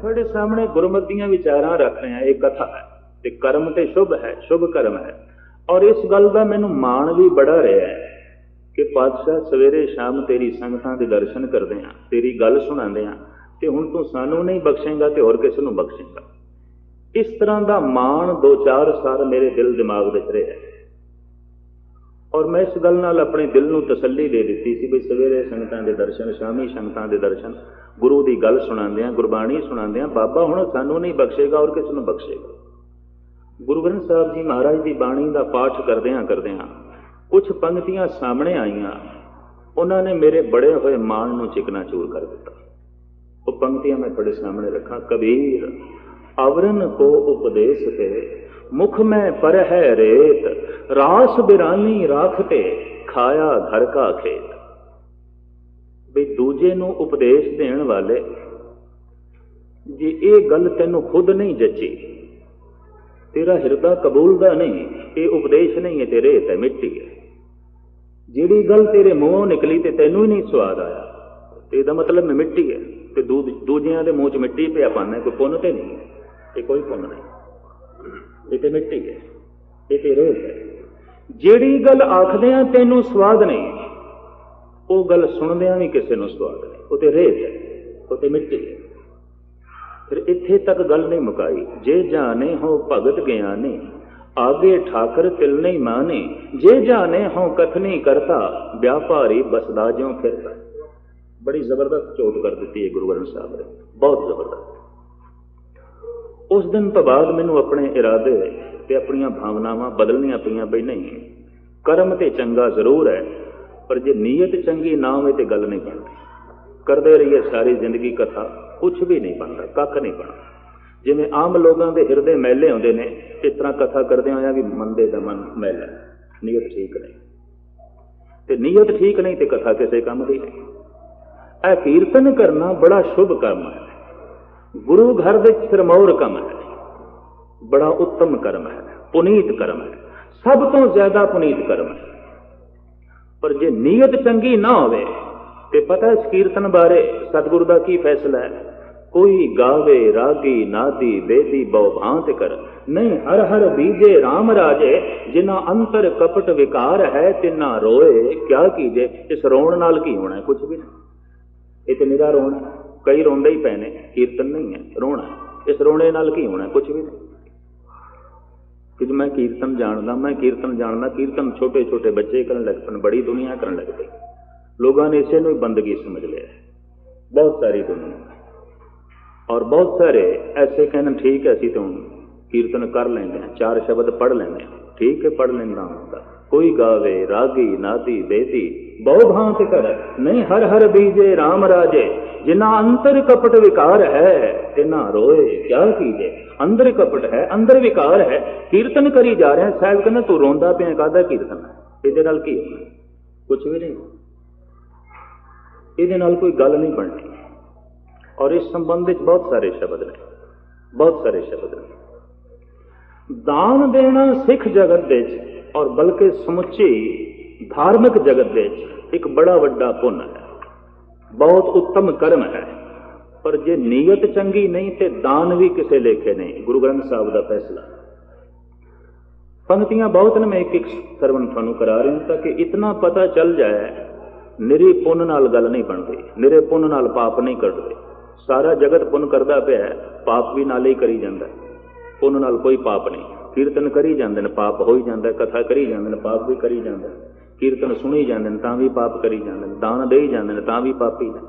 ਤੁਹਾਡੇ ਸਾਹਮਣੇ ਗੁਰਮਤਿ ਦੀਆਂ ਵਿਚਾਰਾਂ ਰੱਖ ਰਹੇ ਹਾਂ। ਇਹ ਕਥਾ ਹੈ ਤੇ ਕਰਮ ਤੇ ਸ਼ੁਭ ਹੈ, ਸ਼ੁਭ ਕਰਮ ਹੈ। ਔਰ ਇਸ ਗੱਲ ਦਾ ਮੈਨੂੰ ਮਾਣ ਵੀ ਬੜਾ ਰਿਹਾ ਹੈ ਕਿ ਪਾਤਸ਼ਾਹ ਸਵੇਰੇ ਸ਼ਾਮ ਤੇਰੀ ਸੰਗਤਾਂ ਦੇ ਦਰਸ਼ਨ ਕਰਦੇ ਹਾਂ, ਤੇਰੀ ਗੱਲ ਸੁਣਾਉਂਦੇ ਹਾਂ, ਤੇ ਹੁਣ ਤੂੰ ਸਾਨੂੰ ਨਹੀਂ ਬਖਸ਼ੇਂਗਾ ਤੇ ਹੋਰ ਕਿਸ ਨੂੰ ਬਖਸ਼ੇਂਗਾ। ਇਸ ਤਰ੍ਹਾਂ ਦਾ ਮਾਣ 2-4 ਸਾਲ ਮੇਰੇ ਦਿਲ ਦਿਮਾਗ ਵਿੱਚ ਰਿਹਾ। ਔਰ ਮੈਂ ਇਸ ਗੱਲ ਨਾਲ ਆਪਣੇ ਦਿਲ ਨੂੰ ਤਸੱਲੀ ਦੇ ਦਿੱਤੀ ਸੀ ਵੀ ਸਵੇਰੇ ਸੰਗਤਾਂ ਦੇ ਦਰਸ਼ਨ, ਸ਼ਾਮੀ ਸੰਗਤਾਂ ਦੇ ਦਰਸ਼ਨ, ਗੁਰੂ ਦੀ ਗੱਲ ਸੁਣਾਉਂਦੇ ਹਾਂ, ਗੁਰਬਾਣੀ ਸੁਣਾਉਂਦੇ ਹਾਂ, ਬਾਬਾ ਹੁਣ ਸਾਨੂੰ ਨਹੀਂ ਬਖਸ਼ੇਗਾ ਔਰ ਕਿਸ ਨੂੰ ਬਖਸ਼ੇਗਾ। ਗੁਰੂ ਗ੍ਰੰਥ ਸਾਹਿਬ ਜੀ ਮਹਾਰਾਜ ਦੀ ਬਾਣੀ ਦਾ ਪਾਠ ਕਰਦਿਆਂ ਕੁਝ ਪੰਕਤੀਆਂ ਸਾਹਮਣੇ ਆਈਆਂ, ਉਹਨਾਂ ਨੇ ਮੇਰੇ ਬੜੇ ਹੋਏ ਮਾਣ ਨੂੰ ਚਿਕਨਾਚੂਰ ਕਰ ਦਿੱਤਾ। ਉਹ ਪੰਕਤੀਆਂ ਮੈਂ ਤੁਹਾਡੇ ਸਾਹਮਣੇ ਰੱਖਾਂ। ਕਬੀਰ आवरण को उपदेश थे, मुख में पर है रेत, रास बिरानी राखते, खाया घर का खेत। भी दूजे नूं उपदेश देण वाले जे ये गल तैनूं खुद नहीं जची, तेरा हिरदा कबूलदा नहीं, ये उपदेश नहीं है, ते रेत है, मिट्टी है। जिहड़ी गल तेरे मूहों निकली ते तैनूं ही नहीं स्वाद आया, ते इहदा मतलब मिट्टी है। ते दूजियां दे मूँह च मिट्टी पिया पाना, कोई पुन्न ते नहीं है, ये कोई पुन्न नहीं, ये तो मिट्टी है, ये तो रेत है। जिहड़ी गल आखदियां तैनूं स्वाद नहीं, वो गल सुनदियां भी किसी नूं स्वाद नहीं, वो तो रेत है, वो तो मिट्टी है। फिर इत्थे तक गल नहीं मुकाई। जे जाने हो भगत ज्ञानी, आगे ठाकर तिल नहीं माने, जे जाने हो कथनी करता, व्यापारी बसदा ज्यों फिरता। बड़ी जबरदस्त चोट कर दी है गुरु ग्रंथ साहब ने, बहुत जबरदस्त। उस दिन तो बाद मैनू अपने इरादे ते अपनियां भावनावां बदलनियां पईयां बई नहीं, कर्म ते चंगा जरूर है, पर जे नीयत चंगी ना होवे ते गल नहीं बनती। करते रहिए सारी जिंदगी कथा, कुछ भी नहीं बनता, कख नहीं बनता। जिवें आम लोगों के हिरदे मैले होंदे ने, इस तरह कथा करदे होया भी मंदे दा मन मैला, नीयत ठीक नहीं, ते नीयत ठीक नहीं ते कथा किसी काम दी नहीं। ऐ कीर्तन करना बड़ा शुभ कर्म है, गुरु घर विच सिरमौर कम है, बड़ा उत्तम कर्म है, पुनीत कर्म है, सब तो ज्यादा पुनीत कर्म है। पर जे नीयत चंगी ना होवे ते पता इस कीर्तन बारे सतगुरु दा की फैसला है। कोई गावे रागी नादी बेदी बहु भांत कर, नहीं हर हर बीजे राम राजे, जिना अंतर कपट विकार है, तिना रोए क्या कीजे। इस रोण नाल की होना है, कुछ भी नहीं, ये तो निरा रोना है। कई रोंदे ही पैने, कीर्तन नहीं है, रोना है। इस रोने नाल की होना, कुछ भी नहीं। कि मैं कीर्तन जानदा, मैं कीर्तन जानदा, कीर्तन छोटे छोटे बच्चे करन लग पे, बड़ी दुनिया करन लग पई। लोगों ने इसे नूं बंदगी समझ लिया, बहुत सारी दुनिया। और बहुत सारे ऐसे कहना ठीक है, असीं तो कीर्तन कर लेंगे हैं, 4 शब्द पढ़ लेंगे हैं, ठीक है, पढ़ लेना होता। कोई गावे रागी नादी बेदी बहु भांत कर, नहीं हर हर बीजे राम राजे, जिना अंतर कपट विकार है, तिना रोए क्या कीजे। अंदर कपट है, अंदर विकार है, कीर्तन करी जा रहे हैं। साहब कहना तू रोंदा पिया काहदा कीर्तन है, इहदे नाल की होना, कुछ भी नहीं, इहदे नाल कोई गल नहीं बननी। और इस संबंध में बहुत सारे शब्द ने, बहुत सारे शब्द ने। दान देना सिख जगत दे और बल्कि समुची धार्मिक जगत दे एक बड़ा वड्डा पुण्य है, बहुत उत्तम कर्म है। पर जे नीयत चंगी नहीं ते दान भी किसे लेखे नहीं। गुरु ग्रंथ साहब का फैसला। पंक्तियां बहुत ने, मैं एक एक सरवण थानू करा रहा हूं ताकि इतना पता चल जाए, निरी पुण्य नाल गल नहीं बनती, निरे पुण्य नाल पाप नहीं कटते। सारा जगत पुण्य करता पिया है, पाप भी नाले ही करी जाता है, पुण्य नाल कोई पाप नहीं। कीर्तन करी जाते हैं, पाप हो ही जाता है, कथा करी जाते हैं, पाप भी करी जाता है, कीर्तन सुनी जाते हैं तां भी पाप करी जाते हैं, दान दे जाते हैं तां भी पापी ने,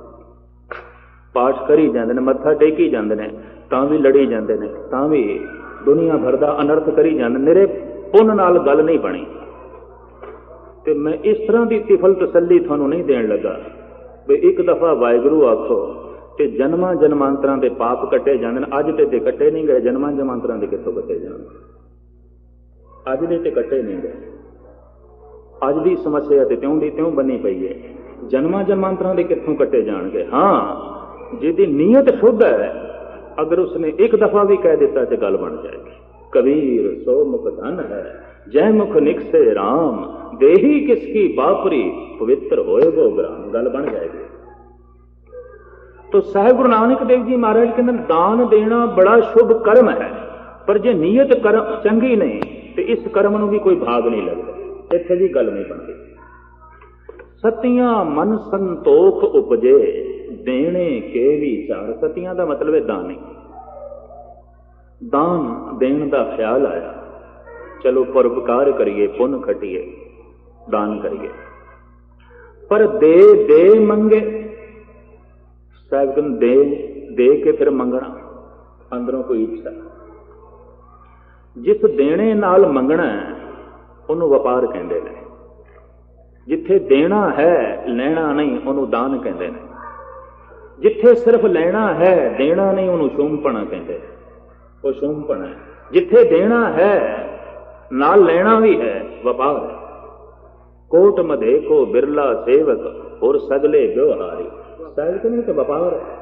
पाठ करी जाते हैं, मत्था टेकी जाते हैं तां भी लड़ी जाते हैं, तां भी दुनिया भर का अनर्थ करी जाते, निरे पुण्य नाल गल नहीं बनी। तो मैं इस तरह की तिफल तसल्ली थानू नहीं देन लगा भी एक दफा वाहिगुरू आखो ते जन्मां जन्मांतरां दे पाप कटे जांदे ने। अज ते कटे नहीं गए, जन्मां जन्मांतरां दे कित्थों कटे जाणगे, अज दे ते कटे नहीं गए। अज दी समस्या ते त्यों दी त्यों बनी पई है, जन्मां जन्मांतरां दे कित्थों कटे जाणगे। हाँ, जिहदी नीयत शुद्ध है, अगर उसने एक दफा भी कह दिता तो गल बन जाएगी। कबीर सो मुख धन है, जय मुख निकसे राम, देही किसकी बापरी, पवित्र होए वो ग्राम, गल बन जाएगी। तो साहिब गुरु नानक देव जी महाराज कहते दान देना बड़ा शुभ कर्म है, पर जे नीयत कर्म चंगी नहीं तो इस कर्म ਨੂੰ भी कोई भाग नहीं लगता। इत्थे भी गल नहीं बनती। सतियां मन संतोख उपजे देने के विचार। सतियां का मतलब है दानी। दान देने का ख्याल आया, चलो परोपकार करिए, पुण्य खटिए, दान करिए, पर दे दे मंगे। साहब कहते दे के फिर मंगना, अंदरों कोई इच्छा। जिस देने नाल मंगना उन्होंने वपार कहते हैं। जिथे देना है लेना नहीं उन्होंने दान कहते हैं। जिथे सिर्फ लेना है देना नहीं उन्होंने शूमपना कहते हैं। वो शूमपना है। जिथे देना है नाल लेना भी है वपार है। कोट मधे को बिरला सेवक और सगले व्यवहारी। साहिब नहीं तो व्यापार है।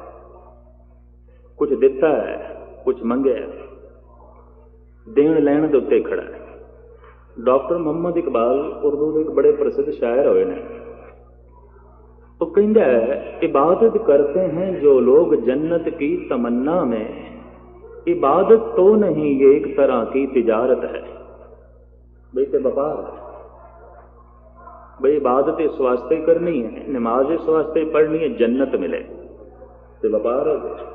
कुछ दिता है, कुछ मंगे, देन लैन के उत्ते खड़ा है। डॉक्टर मोहम्मद इकबाल उर्दू के एक बड़े प्रसिद्ध शायर हुए हैं। तो कहता है इबादत करते हैं जो लोग जन्नत की तमन्ना में, इबादत तो नहीं ये एक तरह की तिजारत है। भाई तो व्यापार है। भाई इबादत इस वास्ते करनी है, नमाज इस वास्ते पढ़नी है जन्नत मिले, तो व्यापार हो गया।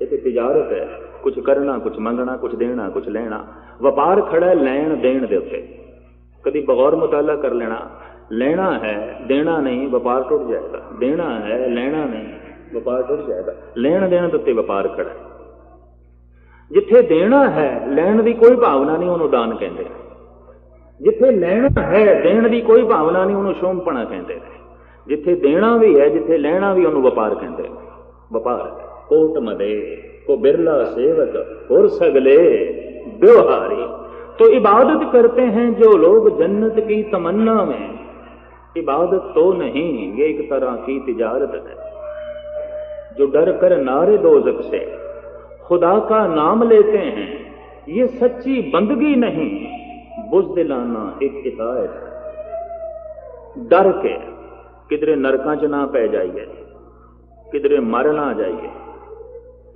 ये तो तिजारत है। कुछ करना, कुछ मंगना, कुछ देना, कुछ लेना। व्यापार खड़ा है लैन देन दे उत्ते। कभी बगौर मुताला कर लेना, लेना है देना नहीं व्यापार टूट जाएगा। देना है लेना नहीं व्यापार टूट जाएगा। लेन देन दे उत्ते व्यापार खड़ा है। जिथे देना है लैन की कोई भावना नहीं उन्होंने दान कहते। जिथे लेना है देने की कोई भावना नहीं उन्होंने शोमपना कहते हैं। जिथे देना भी है जिथे लेना भी उन्होंने व्यापार कहते हैं। व्यापार कोट मदे को बिरला सेवक और सगले व्यवहारी। तो इबादत करते हैं जो लोग जन्नत की तमन्ना में, इबादत तो नहीं ये एक तरह की तिजारत है। जो डर कर नारे दोज़ख से खुदा का नाम लेते हैं, ये सच्ची बंदगी नहीं बुज़दिलाना एक हिदायत है। डर के किधरे नरकां च ना पै जाइए, किधरे मर ना जाइए,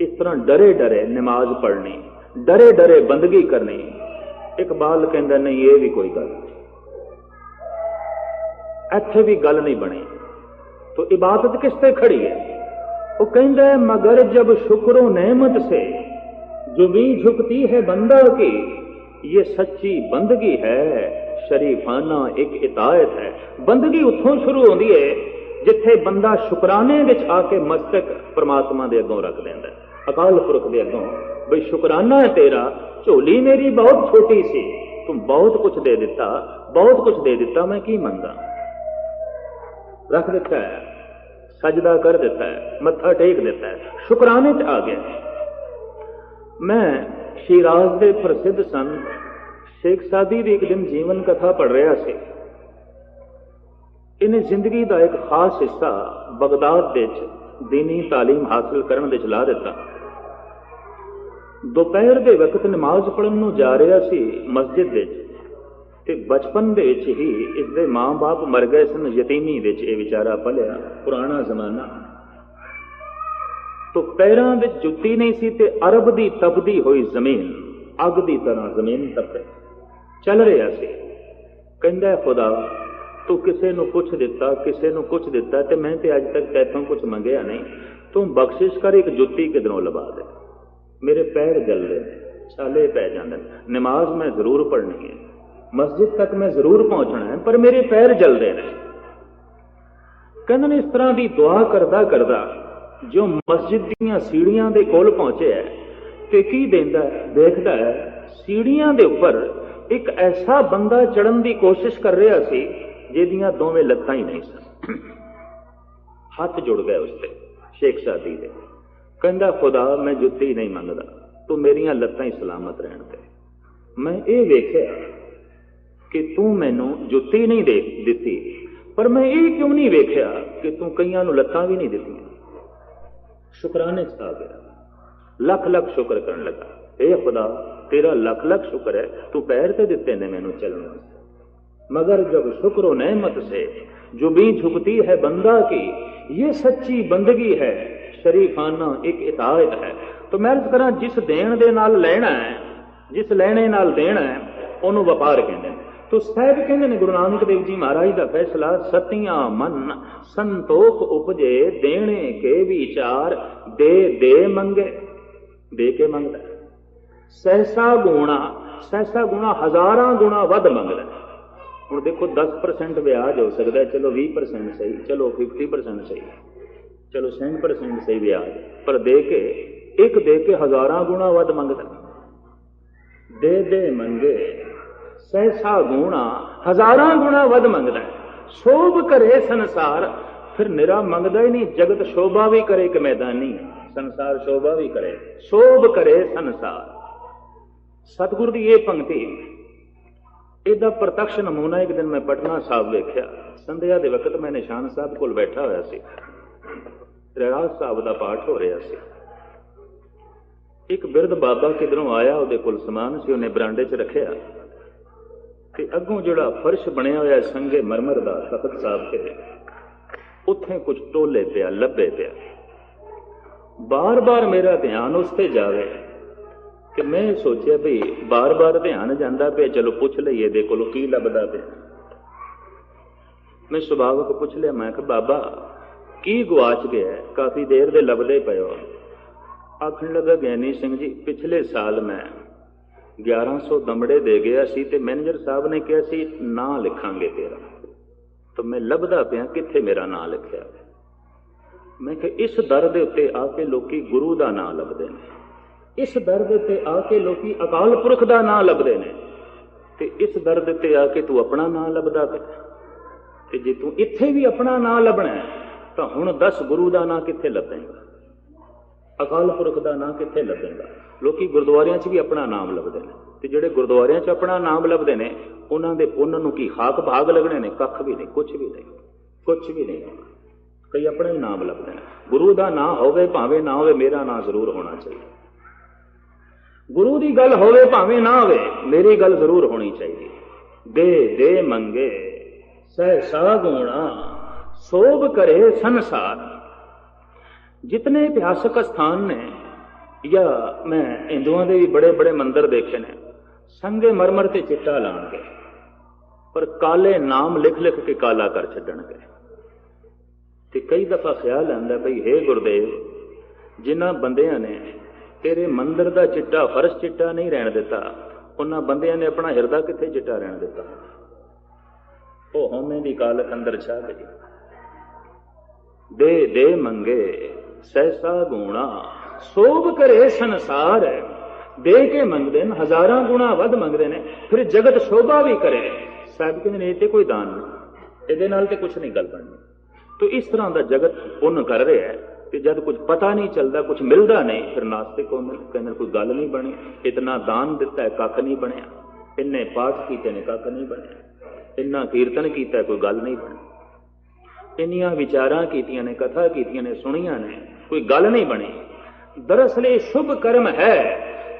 इस तरह डरे डरे नमाज पढ़नी, डरे डरे बंदगी करनी। इकबाल कहता नहीं ये भी कोई गल, इत्थे भी गल नहीं बनी। तो इबादत किस ते खड़ी है? वो कहता है मगर जब शुक्र नेमत से जो भी झुकती है बंदा की, ये सच्ची बंदगी है शरीफाना एक इतायत है। बंदगी उतों शुरू होती है जिथे बंदा शुकराने विच आके मस्तक परमात्मा दे अगों रख देंदा है, अकाल पुरख दे अगों। बई शुकराना है तेरा, झोली मेरी बहुत छोटी सी, तुम बहुत कुछ दे दिता, बहुत कुछ दे दिता, मैं की मंगा। रख दिता है, सजदा कर देता है, मत्था टेक देता है, शुकराने च आ गया। मैं शिराज के प्रसिद्ध संत शेख सादी की एक दिन जीवन कथा पढ़ रहा से। इन्हें जिंदगी का एक खास हिस्सा बगदाद दीनी तालीम हासिल करने ला दिता। दोपहर के वक्त नमाज पढ़न जा रहा सी मस्जिद ते बचपन दे विच ही इसके मां बाप मर गए सन। यतीमी दे विच बेचारा पलिया, पुराना जमाना। तो पैरों में जुत्ती नहीं सी ते अरब की तपदी हुई जमीन अग की तरह जमीन तपे चल रहा से। कहता खुदा तू किसी को कुछ दिता, किसी को कुछ दिता, ते मैं ते अज तक तैथों कुछ मंगया नहीं, तू बख्शिश कर एक जुत्ती किधरों लभा दे। मेरे पैर जल रहे, छाले पै जाते, नमाज मैं जरूर पढ़नी है, मस्जिद तक मैं जरूर पहुंचना है, पर मेरे पैर जल रहे हैं। कहते इस तरह की दुआ करदा करदा जो मस्जिद दीयां सीढ़ियां दे कोल पहुंचे है ते की देंदा देखदा है सीढ़ियां दे उपर एक ऐसा बंदा चढ़न की कोशिश कर रहा सी जिहदियां दोवें लत्तां ही नहीं सन। हाथ जुड़ गए उससे शेख सादी दे। कहंदा खुदा मैं जुत्ती नहीं मंगदा, तू मेरियां लत्तां ही सलामत रहन दे। मैं ये वेख्या कि तू मैनू जुत्ती नहीं दे दिती, पर मैं ये क्यों नहीं वेख्या कि तू कईयां नूं लत्तां भी नहीं दित्तियां। शुकराने च आ गया, लख लख शुक्र करन लगा। ए खुदा तेरा लख लख शुक्र है, तू पैर ते दिते ने मैनू चलने। मगर जब शुक्र नेमत से जो भी झुकती है बंदा की, ये सच्ची बंदगी है शरीफाना एक इताअत है। तो मैं अर्ज करा जिस देण दे नाल लेना है, जिस लेने नाल देना है, ਉਹਨੂੰ ਵਪਾਰ ਕਹਿੰਦੇ ਨੇ। तो ਸਾਹਿਬ ਕਹਿੰਦੇ ਨੇ गुरु नानक देव जी महाराज ਦਾ फैसला सतियां मन संतोख उपजे देने के विचार दे दे मंगे दे के मंगदा सहसा गुणा हजारां गुणा वध मंगदा। ਹੁਣ देखो 10% ਵਿਆਜ ਹੋ ਸਕਦਾ, चलो 20% सही, चलो 50% सही, चलो 100% सही ਵਿਆਜ, पर दे के हजारां गुणा वध मंगदा। दे दे मंगे सहसा गुणा हजारां गुणा वध मंगदा है। शोभ करे संसार, फिर निरा मंगदा ही नहीं, जगत शोभा भी करे कि मैदानी, संसार शोभा भी करे, शोभ करे संसार। सतगुरु की यह पंक्ति ਇਹਦਾ ਪ੍ਰਤੱਖ ਨਮੂਨਾ ਇੱਕ ਦਿਨ ਮੈਂ ਪਟਨਾ ਸਾਹਿਬ ਵੇਖਿਆ। ਸੰਧਿਆ ਦੇ ਵਕਤ ਮੈਂ ਨਿਸ਼ਾਨ ਸਾਹਿਬ ਕੋਲ ਬੈਠਾ ਹੋਇਆ ਸੀ, ਰਹਿਰਾਸ ਸਾਹਿਬ ਦਾ ਪਾਠ ਹੋ ਰਿਹਾ ਸੀ। ਇੱਕ ਬਿਰਧ ਬਾਬਾ ਕਿਧਰੋਂ ਆਇਆ, ਉਹਦੇ ਕੋਲ ਸਮਾਨ ਸੀ, ਉਹਨੇ ਬਰਾਂਡੇ 'ਚ ਰੱਖਿਆ ਤੇ ਅੱਗੋਂ ਜਿਹੜਾ ਫਰਸ਼ ਬਣਿਆ ਹੋਇਆ ਸੰਗੇ ਮਰਮਰ ਦਾ ਤਖਤ ਸਾਹਿਬ ਤੇ, ਉੱਥੇ ਕੁਝ ਟੋਲੇ ਪਿਆ, ਲੱਭੇ ਪਿਆ। ਬਾਰ-ਬਾਰ ਮੇਰਾ ਧਿਆਨ ਉਸ ਤੇ ਜਾਵੇ कि मैं सोचा भी बार बार ध्यान जाता पे, चलो पूछ लीए दे कोलों की लभदा पे। मैं सुभावक पूछ लिया, मैं कि बाबा की गवाच गया, काफ़ी देर दे लभदे पे हो। आखन लगा ज्ञानी सिंह जी पिछले साल मैं 1100 दमड़े दे गया सी ते मैनेजर साहब ने कहा सी ना लिखांगे तेरा, तो मैं लभदा पिया कित्थे मेरा नां लिखिया। मैं कि इस दर दे उत्ते आके लोकी गुरु दा नां लभदे ने, इस दर्द ते आके लोकी अकाल पुरख दा नां लभदे ने, ते इस दर्द ते आके तू अपना नां लभदा पे। ते जे तू इत्थे भी अपना नां लभना है तां हुण दस गुरु दा नां कित्थे लभेगा, अकाल पुरख दा नां कित्थे लभेगा। लोकी गुरुद्वारियां 'च भी अपना नाम लभदे ने, ते जिहड़े गुरुद्वारियां 'च अपना नाम लभदे ने उन्हां दे पुन्न नूं की खाक भाग लगने ने, कख भी नहीं, कुछ भी नहीं, कुछ भी नहीं। कई अपना ही नाम लभदे ने। गुरु दा नां होवे भावें ना होवे, मेरा नां जरूर होना चाहिए। गुरु की गल होवे भावें ना होवे, मेरी गल जरूर होनी चाहिए। दे दे मंगे सहसा गुणा शोभ करे संसार। जितने इतिहासक स्थान ने, या मैं हिंदुओं के भी बड़े बड़े मंदिर देखे ने, संगे मरमर ते चिट्टा लाणगे, पर काले नाम लिख लिख के काला कर छड्डणगे। ते कई दफा ख्याल आंदा भई हे गुरदेव, जिन्हां बंदियां ने तेरे मंदिर का चिट्टा फर्श चिट्टा नहीं रहन दिता, उन्हां बंदियां ने अपना हिरदा कित्थे चिट्टा रहन दिता। वो होमे दी कालक अंदर छा गई। दे दे मंगे सहसा गुणा शोभ करे संसार, दे के मंगदे ने हजारां गुणा वध मंगदे ने, फिर जगत शोभा भी करे। साहब कहंदे ने इह कोई दान नहीं, इहदे नाल ते कुछ नहीं गल बननी। तो इस तरह का जगत पुण्य कर रहा है, कि जब कुछ पता नहीं चलता, कुछ मिलता नहीं, फिर नास्तिक कहने कोई गल नहीं बनी। इतना दान दिता है कख नहीं बनया, इन्ने पाठ किए ने कख नहीं बनया, इन्ना कीर्तन किया कोई गल नहीं बनी, इन्नियां विचारां कीतियां ने, कथा कीतियां ने, सुनिया ने, कोई गल नहीं बनी। दरअसल ये शुभ कर्म है,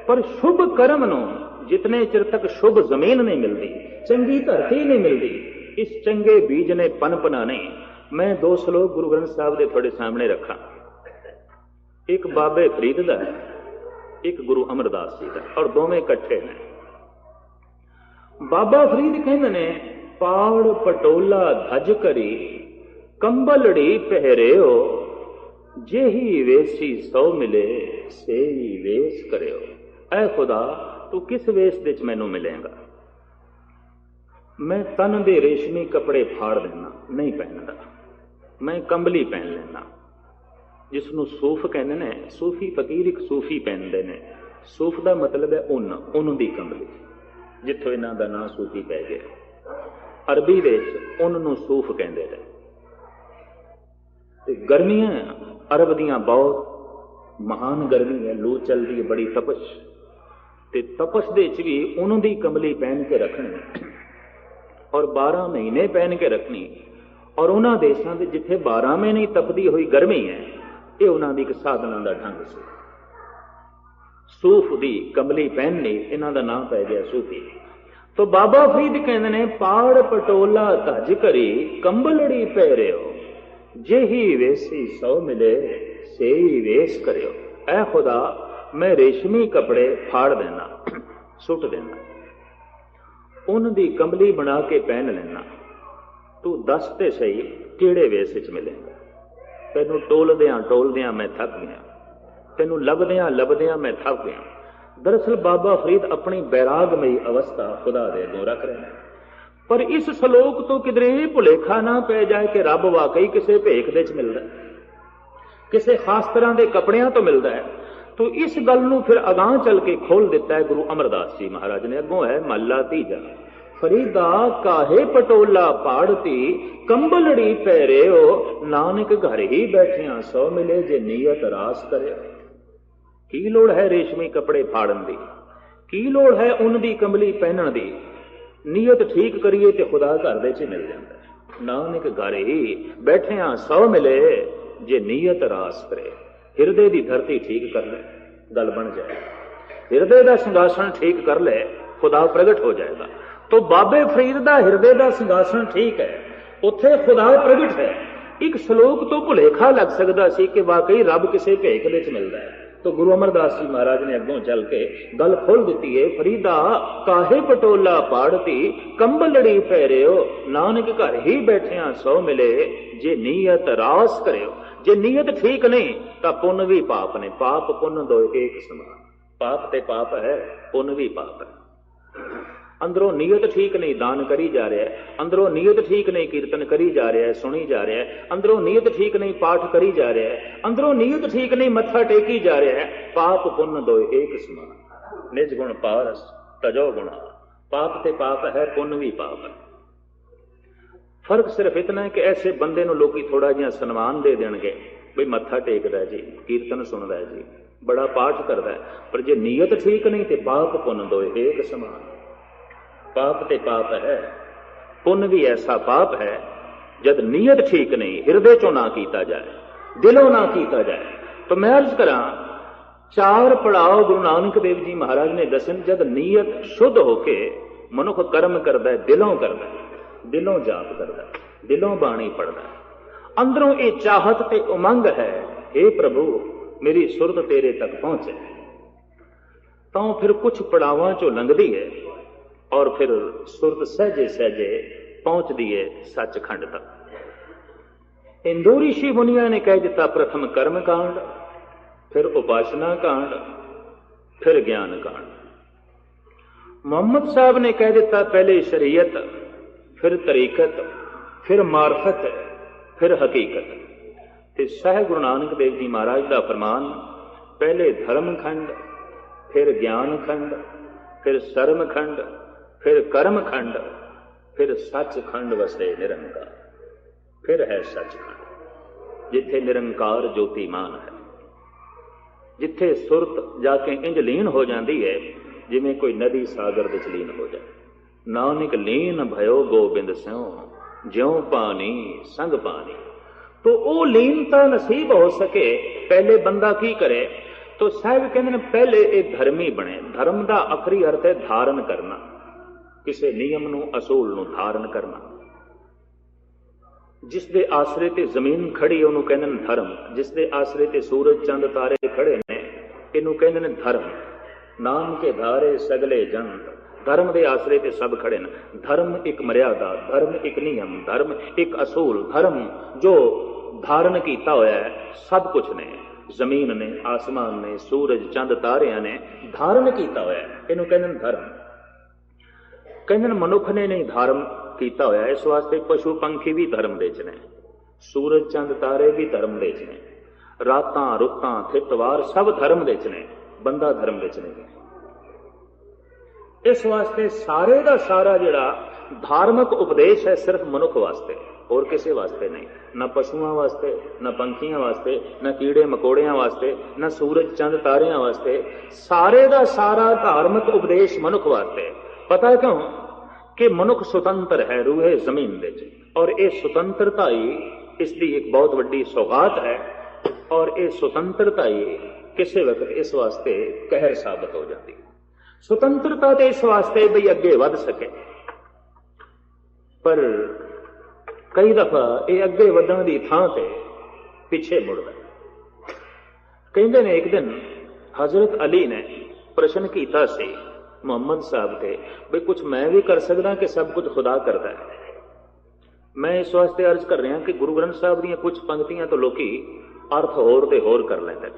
पर शुभ कर्म नूं जितने चिर तक शुभ जमीन नहीं मिलती, चंगी धरती नहीं मिलती, इस चंगे बीज ने पनपना नहीं। मैं दो श्लोक गुरु ग्रंथ साहब के थोड़े सामने रखा। एक बाबे फरीद का है, एक गुरु अमरदास जी का, और दोवें इकट्ठे ने। बाबा फरीद कहते ने पाड़ पटोला धज करी कंबलड़ी पहरेओ, जेही वेसी सौ मिले से ही वेश करेओ। ऐ खुदा तू किस वेश दे च मैनू मिलेगा? मैं तन दे रेशमी कपड़े फाड़ देना, नहीं पहनता, मैं कंबली पहन लेना, जिसनों सूफ कहते ने। सूफी फकीर एक सूफी पहनते ने। सूफ का मतलब है उन दी कंबली, जिथों इन्हां दा नाम सूफी पै गया। अरबी विच उन नूं सूफ कहते हैं। ते गर्मियां अरब दियां बहुत महान गर्मी है, लू चलती है, बड़ी तपश, ते तपश दे च भी उन दी कंबली पहन के रखनी और 12 महीने पहन के रखनी। और उन्हां देशां दे जिथे 12 महीने तपदी हुई गर्मी है, ये उन्हां दी एक साधना का ढंग से सूफ दी कंबली पहननी, इन्हां दा नाम पै गया सूफी। तो बाबा फरीद कहते ने पाड़ पटोला धज करी कंबलड़ी पहरिओ, जेही वेसी सौ मिले सेई वेश करियो। ऐ खुदा मैं रेशमी कपड़े फाड़ देना, सुट देना, उन दी कंबली बना के पहन लेना। तू दस ते सही किहड़े वेश च मिलेगा। तैनू टोलदियां मैं थक गया, तैनू लभदियां मैं थक गया। दरअसल बाबा फरीद अपनी बैरागमई अवस्था खुदा दे अगों रख रहे हैं। पर इस सलोक तो किधरे भुलेखा ना पै जाए कि रब वाकई किसी भेख दे च मिलदा है, किसी खास तरह के कपड़ियां तो मिलता है। तो इस गल नूं फिर अगां चल के खोल दिता है गुरु अमरदास जी महाराज ने। अगों है महला तीजा, फरीदा काहे पटोला पाड़ती, कंबलड़ी पैरियो, नानक घर ही बैठिया सौ मिले, जे नीयत रास करे। की लोड़ है रेशमी कपड़े फाड़न दी, की लोड़ है उन दी कंबली पहनण दी। नीयत ठीक करिए तो खुदा घर दे च मिल जाता है। नानक घर ही बैठिया सौ मिले, जे नीयत रास करे। हिरदे दी धरती ठीक कर ले, गल बन जाए। हिरदे दा सिंघासन ठीक कर ले, खुदा प्रगट हो जाएगा। तो बाबे फरीद दा हिरदे दा सिंघासन ठीक है, उत्थे खुदा प्रगट है। एक श्लोक तो भुलेखा लग सकता सी कि वाकई रब किसी भेख दे च मिलता है। तो गुरु अमरदास जी महाराज ने अगों चल के गल खोल दी है, फरीदा काहे पटोला पाड़ती, कंबलड़ी पैरियो, नानक घर ही बैठिया सौ मिले, जे नीयत रास करियो। जे नीयत ठीक नहीं तो पुण्य भी पाप ने, पाप पुण्य दो एक समान। पाप ते पाप है, पुण्य भी पाप है। अंदरों नीयत ठीक नहीं दान करी जा रहा है, अंदरों नीयत ठीक नहीं कीर्तन करी जा रहा है, सुनी जा रहा है, अंदरों नीयत ठीक नहीं पाठ करी जा रहा है, अंदरों नीयत ठीक नहीं मत्था टेकी जा रहा है। पाप पुण्य दो एक समान। निज गुण पारस तजो गुणा, पाप ते पाप है, पुण्य भी पाप है। फर्क सिर्फ इतना है कि ऐसे बंदे नूं लोकी थोड़ा जिहा सन्मान दे देणगे, बई मत्था टेकदा है जी, कीर्तन सुनदा है जी, बड़ा पाठ करता है। पर जे नीयत ठीक नहीं तो पाप पुण्य दो एक समान। पाप ते पाप है, पुण्य भी ऐसा पाप है जब नीयत ठीक नहीं, हिरदे चों ना कीता जाए, दिलों ना कीता जाए। तो मैं अर्ज करा, चार पड़ाव गुरु नानक देव जी महाराज ने दसन। जब नीयत शुद्ध होके मनुख कर्म करता है, दिलों करता है, दिलों जाप करता है, दिलों बाणी पढ़ता है, अंदरों ये चाहत ते उमंग है, हे प्रभु मेरी सुरत तेरे तक पहुंचे, तो फिर कुछ पड़ावां चो लंघदी है और फिर सुरत सहजे सहजे पहुंचती है सचखंड तक। इंदू ऋषि मुनिया ने कह दिता, प्रथम कर्म कांड, फिर उपासना कांड, फिर ज्ञान कांड। मोहम्मद साहब ने कह दिता, पहले शरीयत, फिर तरीकत, फिर मार्फत, फिर हकीकत। ते सह गुरु नानक देव जी महाराज का फरमान, पहले धर्म खंड, फिर ज्ञान खंड, फिर शर्म खंड, फिर कर्म खंड, फिर सचखंड वसे निरंकार। फिर है सचखंड, जिथे निरंकार ज्योतिमान है, जिथे सुरत जाके इंज लीन हो जाती है जिमें कोई नदी सागर विच लीन हो जाए। नानक लीन भयो गोबिंद स्यों, ज्यों पानी संग पानी। तो वो लीनता नसीब हो सके, पहले बंदा की करे? तो साहब कहते हैं, पहले एक धर्मी बने। धर्म का आखिरी अर्थ है धारण करना, किसी नियम नूं असूल नूं धारण करना। जिस दे आसरे ते जमीन खड़ी उन्होंने कहते हैं धर्म, जिस दे आसरे ते सूरज चंद तारे खड़े ने इनू कहते हैं धर्म। नाम के धारे सगले जन, धर्म के आसरे ते सब खड़े न। धर्म एक मर्यादा, धर्म एक नियम, धर्म एक असूल, धर्म जो धारण किया होया है सब कुछ ने, जमीन ने, आसमान ने, सूरज चंद तारिया ने धारण किया होया है, इनू कहते हैं धर्म। कहते हैं मनुख ने नहीं धारण किया होया, इस वास्ते पशु पंखी भी धर्म दे च ने, सूरज चंद तारे भी धर्म दे च ने, रातां रुतां थितवार सब धर्म दे च ने, बंदा धर्म दे च नहीं। इस वास्ते सारे का सारा जिहड़ा धार्मिक उपदेश है सिर्फ मनुख वास्ते, और किसी वास्ते नहीं। न पशुओं वास्ते, न पंखियों वास्ते, न कीड़े मकोड़ियां वास्ते, न सूरज चंद तारियां वास्ते। सारे का सारा धार्मिक उपदेश मनुख वास्ते। पता क्यों? कि मनुख सुतंत्र है रूहे जमीन दे च, और ये सुतंत्रता ही इसकी एक बहुत बड़ी सौगात है। और ये सुतंत्रता ही किसी वक्त इस वास्ते कहर साबित हो जाती है। सुतंत्रता तो इस वास्ते भी अगे वध सके, पर कई दफा ये अगे वधण की थां ते पिछे मुड़दा। कहते ने एक दिन हजरत अली ने प्रश्न किया सी मुहम्मद साहब से भी कुछ मैं भी कर सकदा कि सब कुछ खुदा करता है। मैं इस वास्ते अर्ज कर रहा कि गुरु ग्रंथ साहब दी कुछ पंक्तियां तो लोग अर्थ होर दे होर कर लेंदे।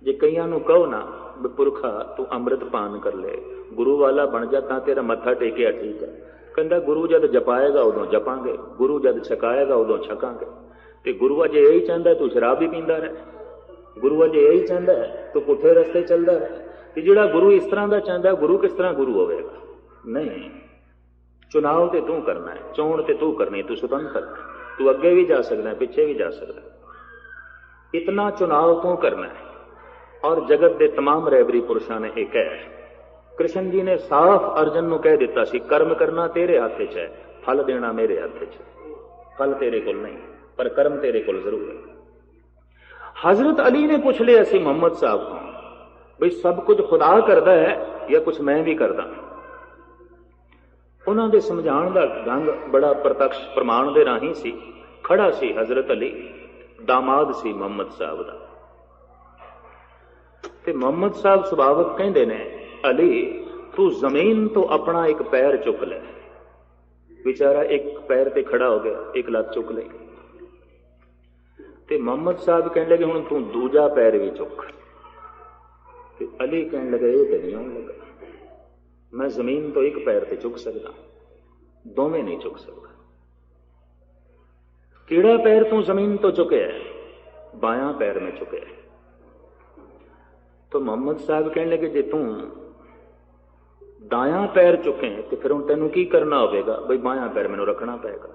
जे कईयां नूं कहो ना भी पुरखा तू अमृत पान कर ले, गुरु वाला बन जा तां तेरा मत्था टेकिया ठीक है। कहंदा गुरु जद जपाएगा उदों जपांगे, गुरु जद छकाएगा उदों छकांगे। ते गुरु अजे यही चाहता तू शराब भी पींदा रहे, गुरु अजे यही चाहता है तू पुठे रस्ते चलदा रहे। ते जिहड़ा गुरु इस तरह का चाहता गुरु किस तरह गुरु होवेगा? नहीं, चुनाव ते तू करना है, चोण ते तू करनी, तू स्वतंत्र है, तू अगे भी जा सकता है पिछे भी जा सकता है, इतना चुनाव तू करना है। और जगत के तमाम रहबरी पुरुषों ने एक है, कृष्ण जी ने साफ अर्जन नूं कह दिता सी कर्म करना तेरे हाथ च है, फल देना मेरे हाथ च है। फल तेरे कोल नहीं पर कर्म तेरे कोल जरूर है। हजरत अली ने पूछ लिया सी मुहम्मद साहब को भाई सब कुछ खुदा करता है या कुछ मैं भी करदा? उन्हां दे समझाउण दा ढंग बड़ा प्रत्यक्ष प्रमाण दे राही सी। खड़ा सी हजरत अली, दामाद सी मुहम्मद साहब दा। ते मुहम्मद साहब सुभावक कहंदे ने अली तू जमीन तो अपना एक पैर चुक ले। बेचारा एक पैर ते खड़ा हो गया, एक लत चुक ले। ते मुहम्मद साहब कहने लगे हुण तू दूजा पैर भी चुक। ते अली कहने लगे ये तो नहीं आउण लगा, मैं जमीन तो एक पैर ते चुक सकदा, दोवें नहीं चुक सकदा। किहड़ा पैर तू जमीन तो चुके है? बायां पैर में चुके है। तो मोहम्मद साहब कहने लगे जे तू दायां पैर चुके तो फिर हुण तैनूं की करना होवेगा? बई बायां पैर मैनूं रखना पेगा।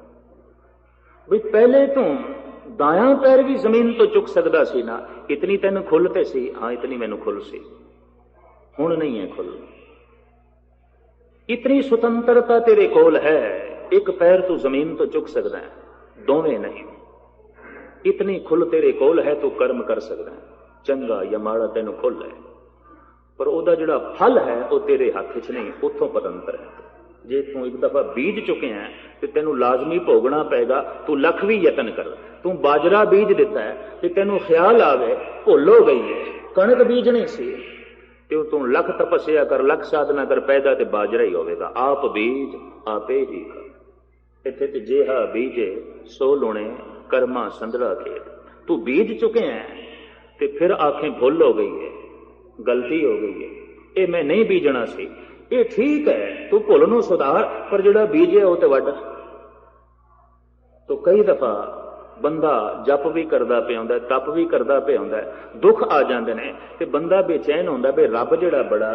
बई पहले तू दायां पैर भी जमीन तो चुक सकदा सी ना, इतनी तैनूं खुल ते सी। हाँ इतनी मैनूं खुल सी, हुण नहीं है खुल। इतनी स्वतंत्रता तेरे कोल है, एक पैर तू जमीन तो चुक सकदा है, दोवें नहीं। इतनी खुल तेरे कोल है, तू कर्म कर सकदा है, चंगा या माड़ा तेनों खुल है। पर ओदा जिहड़ा फल है वो तेरे हाथ च नहीं, उतों पतंतर है। जे तू एक दफा बीज चुके हैं तो तेनों लाजमी भोगना पेगा। तू लख भी यतन कर, तू बाजरा बीज दिता है तो तेनों ख्याल आवे भुल हो गई है कणक बीजनी सी, तो तू लख तपस्या कर, लख साधना कर, पैदा तो बाजरा ही होगा। आप बीज आपे ही कर, इत्थे ते जेहा बीजे सो लुणे कर्मा संदड़ा खेत। तू बीज चुके हैं ते फिर आंखें भुल हो गई है, गलती हो गई है, ये मैं नहीं बीजना सी। ये ठीक है तू भुल नूं सुधार, पर जिहड़ा बीज है वो तो वड्ड। तो कई दफा बंदा जप भी करदा पिया हुंदा, तप भी करदा पिया हुंदा, दुख आ जांदे ने ते बंदा बेचैन हुंदा भी रब जिहड़ा बड़ा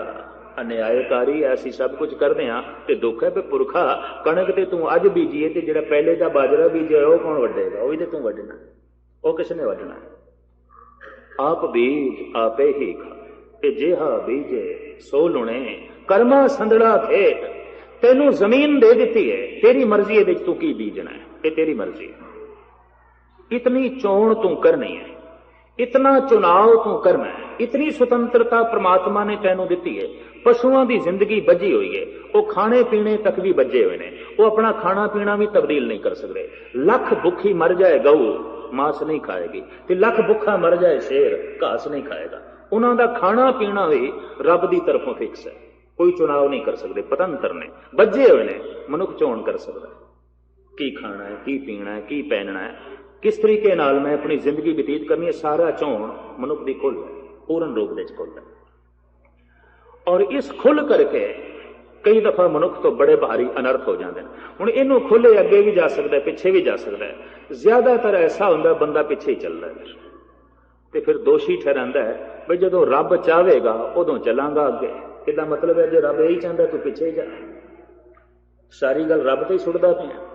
अन्यायकारी है, असीं सब कुछ करदे हां ते दुख है भी पुरखा कणक ते तू अज बीजीए ते जिहड़ा पहले दा बाजरा बीजिया वो कौन वड्डेगा? वो भी ते तू वड्डना, वो किसने वड्डना? आप बीज आपे ही खा, ते जेहा बीजे सो लुणे कर्मा संदड़ा खेत। तेनू जमीन दे दी है, तेरी मर्जी है तू की बीजना है, ये तेरी मर्जी है। इतनी चोण तू करनी है, इतना चुनाव तू करना है, इतनी स्वतंत्रता परमात्मा ने तैनू दी है। पशुओं की जिंदगी बजी हुई है, वो खाने पीने तक भी बजे हुए हैं, वो अपना खाना पीना भी तब्दील नहीं कर सकते। लख भुखी मर जाए गऊ मांस नहीं खाएगी, तो लख भुखा मर जाए शेर घास नहीं खाएगा। उन्हों का खाना पीना भी रब की तरफों फिक्स है, कोई चुनाव नहीं कर सकते। पतंत्र ने बजे हुए ने, मनुख चोण कर सकता है की खाना है, की पीना है, की पहनना है, किस तरीके नाल मैं अपनी जिंदगी व्यतीत करनी है। सारा चोण मनुख की खुल है, पूर्ण रूप में खुल है। और इस खुल करके कई दफा मनुख तो बड़े भारी अनर्थ हो जाते हैं। हुण इनू खुले अगे भी जा सकता है, पिछे भी जा सकता है। ज्यादातर ऐसा होंदा बंदा पिछे ही चलता है, तो फिर दोषी ठहरांदा है भाई जदों रब चाहेगा उदों चलांगा अगे। इसदा मतलब है जो रब यही चाहता तू पिछे ही जा, सारी गल रब ते ही सुटदा पिया।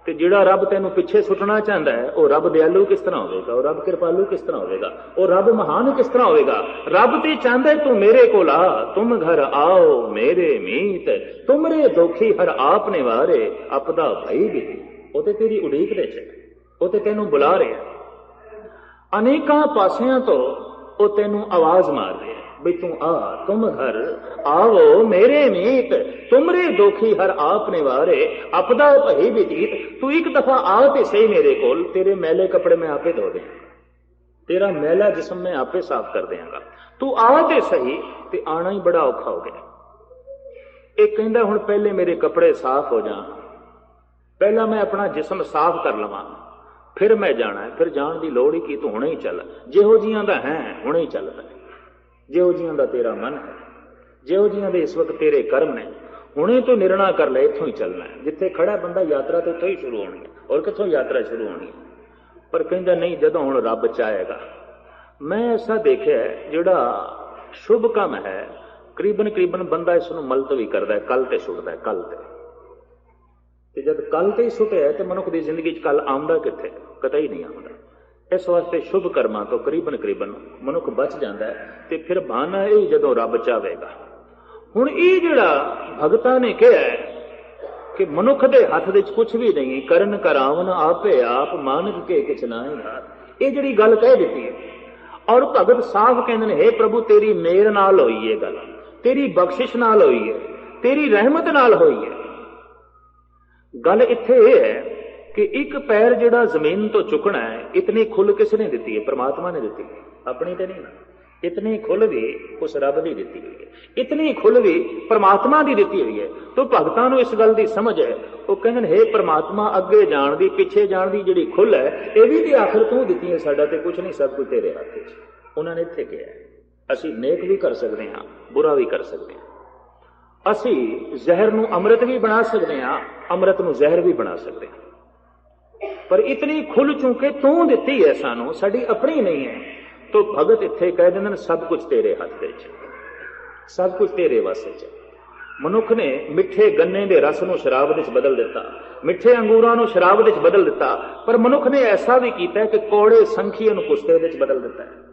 ते जिहड़ा रब तैनूं पिछे सुटना चाहता है वो रब दयालु किस तरह होगा, वो रब कृपालु किस तरह होगा, वो रब महान किस तरह होगा। रब ते चाहता है तू मेरे कोल आ, तुम घर आओ मेरे मीत, तुमरे दोखी हर आप ने वारे अपदा भई भी। वो ते तेरी उड़ीक दे च, वो ते तैनूं बुला रहा। अनेकां पासियां तो वो तैनूं आवाज मार रहे बई तू आ, तुम घर आओ मेरे मीत, तुमरे दोखी हर आप ने वारे अपदा भई बीतीत। तू एक दफा आ ते सही मेरे कोल, तेरे मैले कपड़े मैं आपे धो दें। तेरा मैला जिस्म मैं आपे साफ कर देंगा, तू आ ते सही। ते आना ही बड़ा औखा हो गया। एक कहता हुण पहले मेरे कपड़े साफ हो जान, पहला मैं अपना जिस्म साफ कर लवां, फिर मैं जाना है। फिर जान की लोड़ ही की, तू हुणे ही चल। जिहो जिहां दा है हुणे ही चल पै, जिहो जिहां दा तेरा मन है, जिहो जिहां दे इस वक्त तेरे कर्म ने, हुणे तो निर्णय कर ले, इत्थों ही चलना है। जिथे खड़ा बंदा यात्रा तो इत्थों ही शुरू होनी है, और कित्थों यात्रा शुरू होनी है। पर कहता नहीं, जदों हुण रब चाहेगा। मैं ऐसा देखिया जिहड़ा शुभ काम है, करीबन करीबन बंदा इसनूं मलतवी करदा है, कल ते सुटदा है, कल ते जब कल ते ही सुटिया तो मनुख की जिंदगी च कल आउंदा कित्थे, कतई नहीं आउंदा। इस वास्ते शुभ कर्मां तो करीबन करीबन मनुख बच जाता है। तो फिर बहाना यही जदों रब चाहेगा। हुण ये जिहड़ा भगतां ने कहा है कि मनुख दे हथ विच कुछ भी नहीं, करन करावन आपे आप, मानक के किछ नाहीं हाथ। ये जिहड़ी गल कह दित्ती है, और भगत साफ कहंदे ने, हे प्रभु तेरी मेहर नाल होई है गल, तेरी बख्शिश नाल होई है, तेरी रहमत नाल होई है। गल इत्थे यह है कि एक पैर जिहड़ा जमीन तो चुकना है, इतनी खुल किसने दी है? परमात्मा ने दी है, अपनी तो नहीं ना। इतनी खुल भी उस रब की दी हुई है, इतनी खुल भी परमात्मा की दी हुई है। तो भगतां नूं इस गल की समझ है, वो कहंदे हे परमात्मा, अगे जाण दी पिछे जाण दी जिहड़ी खुल है, ये भी तो आखिर तूं दित्ती है, साडा ते कुछ नहीं, सब कुछ तेरे हाथ च। उन्होंने इत्थे कहा है, असीं नेक भी कर सकते हैं, बुरा भी कर सकते हैं। असी जहर नूं अमृत भी बना सकते हैं, अमृत नूं जहर भी बना सकते हैं। पर इतनी खुल चूंकि तू दिती है सानू, साडी अपनी नहीं है। तो भगत इत्थे कह देंदे सब कुछ तेरे हाथ दे च, सब कुछ तेरे वास्ते च। मनुख ने मिठे गन्ने दे रस नूं शराब दे च बदल दिता, मिठे अंगूरां नूं शराब दे च बदल दिता। पर मनुख ने ऐसा भी कीता है कि कौड़े संखीए नूं कुश्ते दे च बदल दिता है।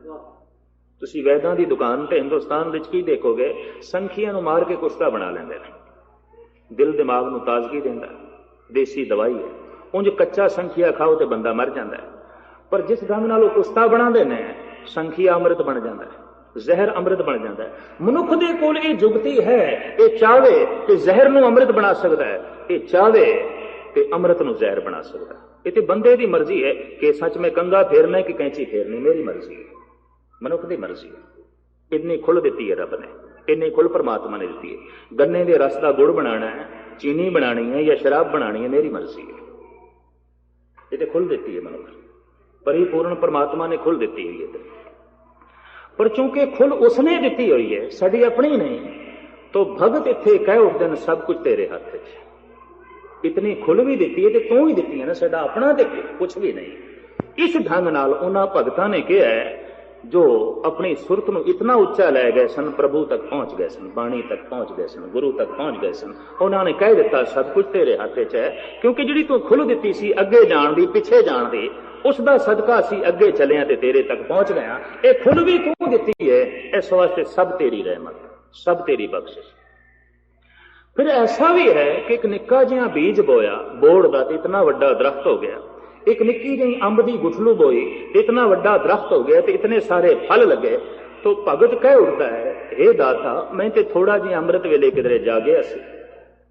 तुसीं वैदां दी दुकान ते हिंदुस्तान विच की देखोगे, संखीਆਂ ਨੂੰ मार के कुश्ता बना लेंदे ने। दिल दिमाग ਨੂੰ ताजगी देंदा, देसी दवाई है। उंज कच्चा संखीਆ खाओ तो बंदा मर जाता है, पर जिस ढंग नाल कुश्ता बनाते हैं, संखीਆ अमृत बन जाता है, जहर अमृत बन जाता है। मनुख दे कोल ये जुगती है, ये चाहे कि जहर नूं अमृत बना सकता है, ये चाहे कि अमृत नूं जहर बना सकता है। ये तो बंदे की मर्जी है कि सच में कंघा फेरना है कि कैंची फेरनी, मेरी मर्जी है, मनुख की मर्जी है। इतनी खुल दी है रब ने, इतनी खुल परमात्मा ने दी है। गन्ने के रस का गुड़ बनाना है, चीनी बनानी है या शराब बनानी है, मेरी मर्जी है। ये तो खुल दी है मनुख, परिपूर्ण परमात्मा ने खुल दी हुई है। पर चूंकि खुल उसने दी हुई है, साडी अपनी नहीं, तो भगत इत्थे कह उठदे ने सब कुछ तेरे हाथ च। इतनी खुल भी दी है तो तू ही दी है ना, साडा अपना तो कुछ भी नहीं। इस ढंग नाल उन्हां भगतां ने कहा है जो अपनी सुरत नूं इतना उच्चा लै गए सन, प्रभु तक पहुंच गए सन, बाणी तक पहुंच गए सन, गुरु तक पहुंच गए सन। उन्होंने कह दिता सब कुछ तेरे हाथ च है, क्योंकि जिहड़ी तू खुल दी सी अगे जाण दी, पिछे जाण दी, उसका सदका असीं अगे चले ते तेरे तक पहुंच गए। ये खुल भी तू दी है, इस वास्ते सब तेरी रहमत, सब तेरी बख्शिश। फिर ऐसा भी है कि एक निक्का जिहा बीज बोया, बोड़ दा इतना वड्डा दरख्त हो गया। एक निक्की जी अंब की गुठलू बोई, इतना वड्डा दरख्त हो गया, तो इतने सारे फल लगे। तो भगत कह उठता है, हे दाता, मैं तो थोड़ा जिहा अमृत वेले किधरे जा गया सी,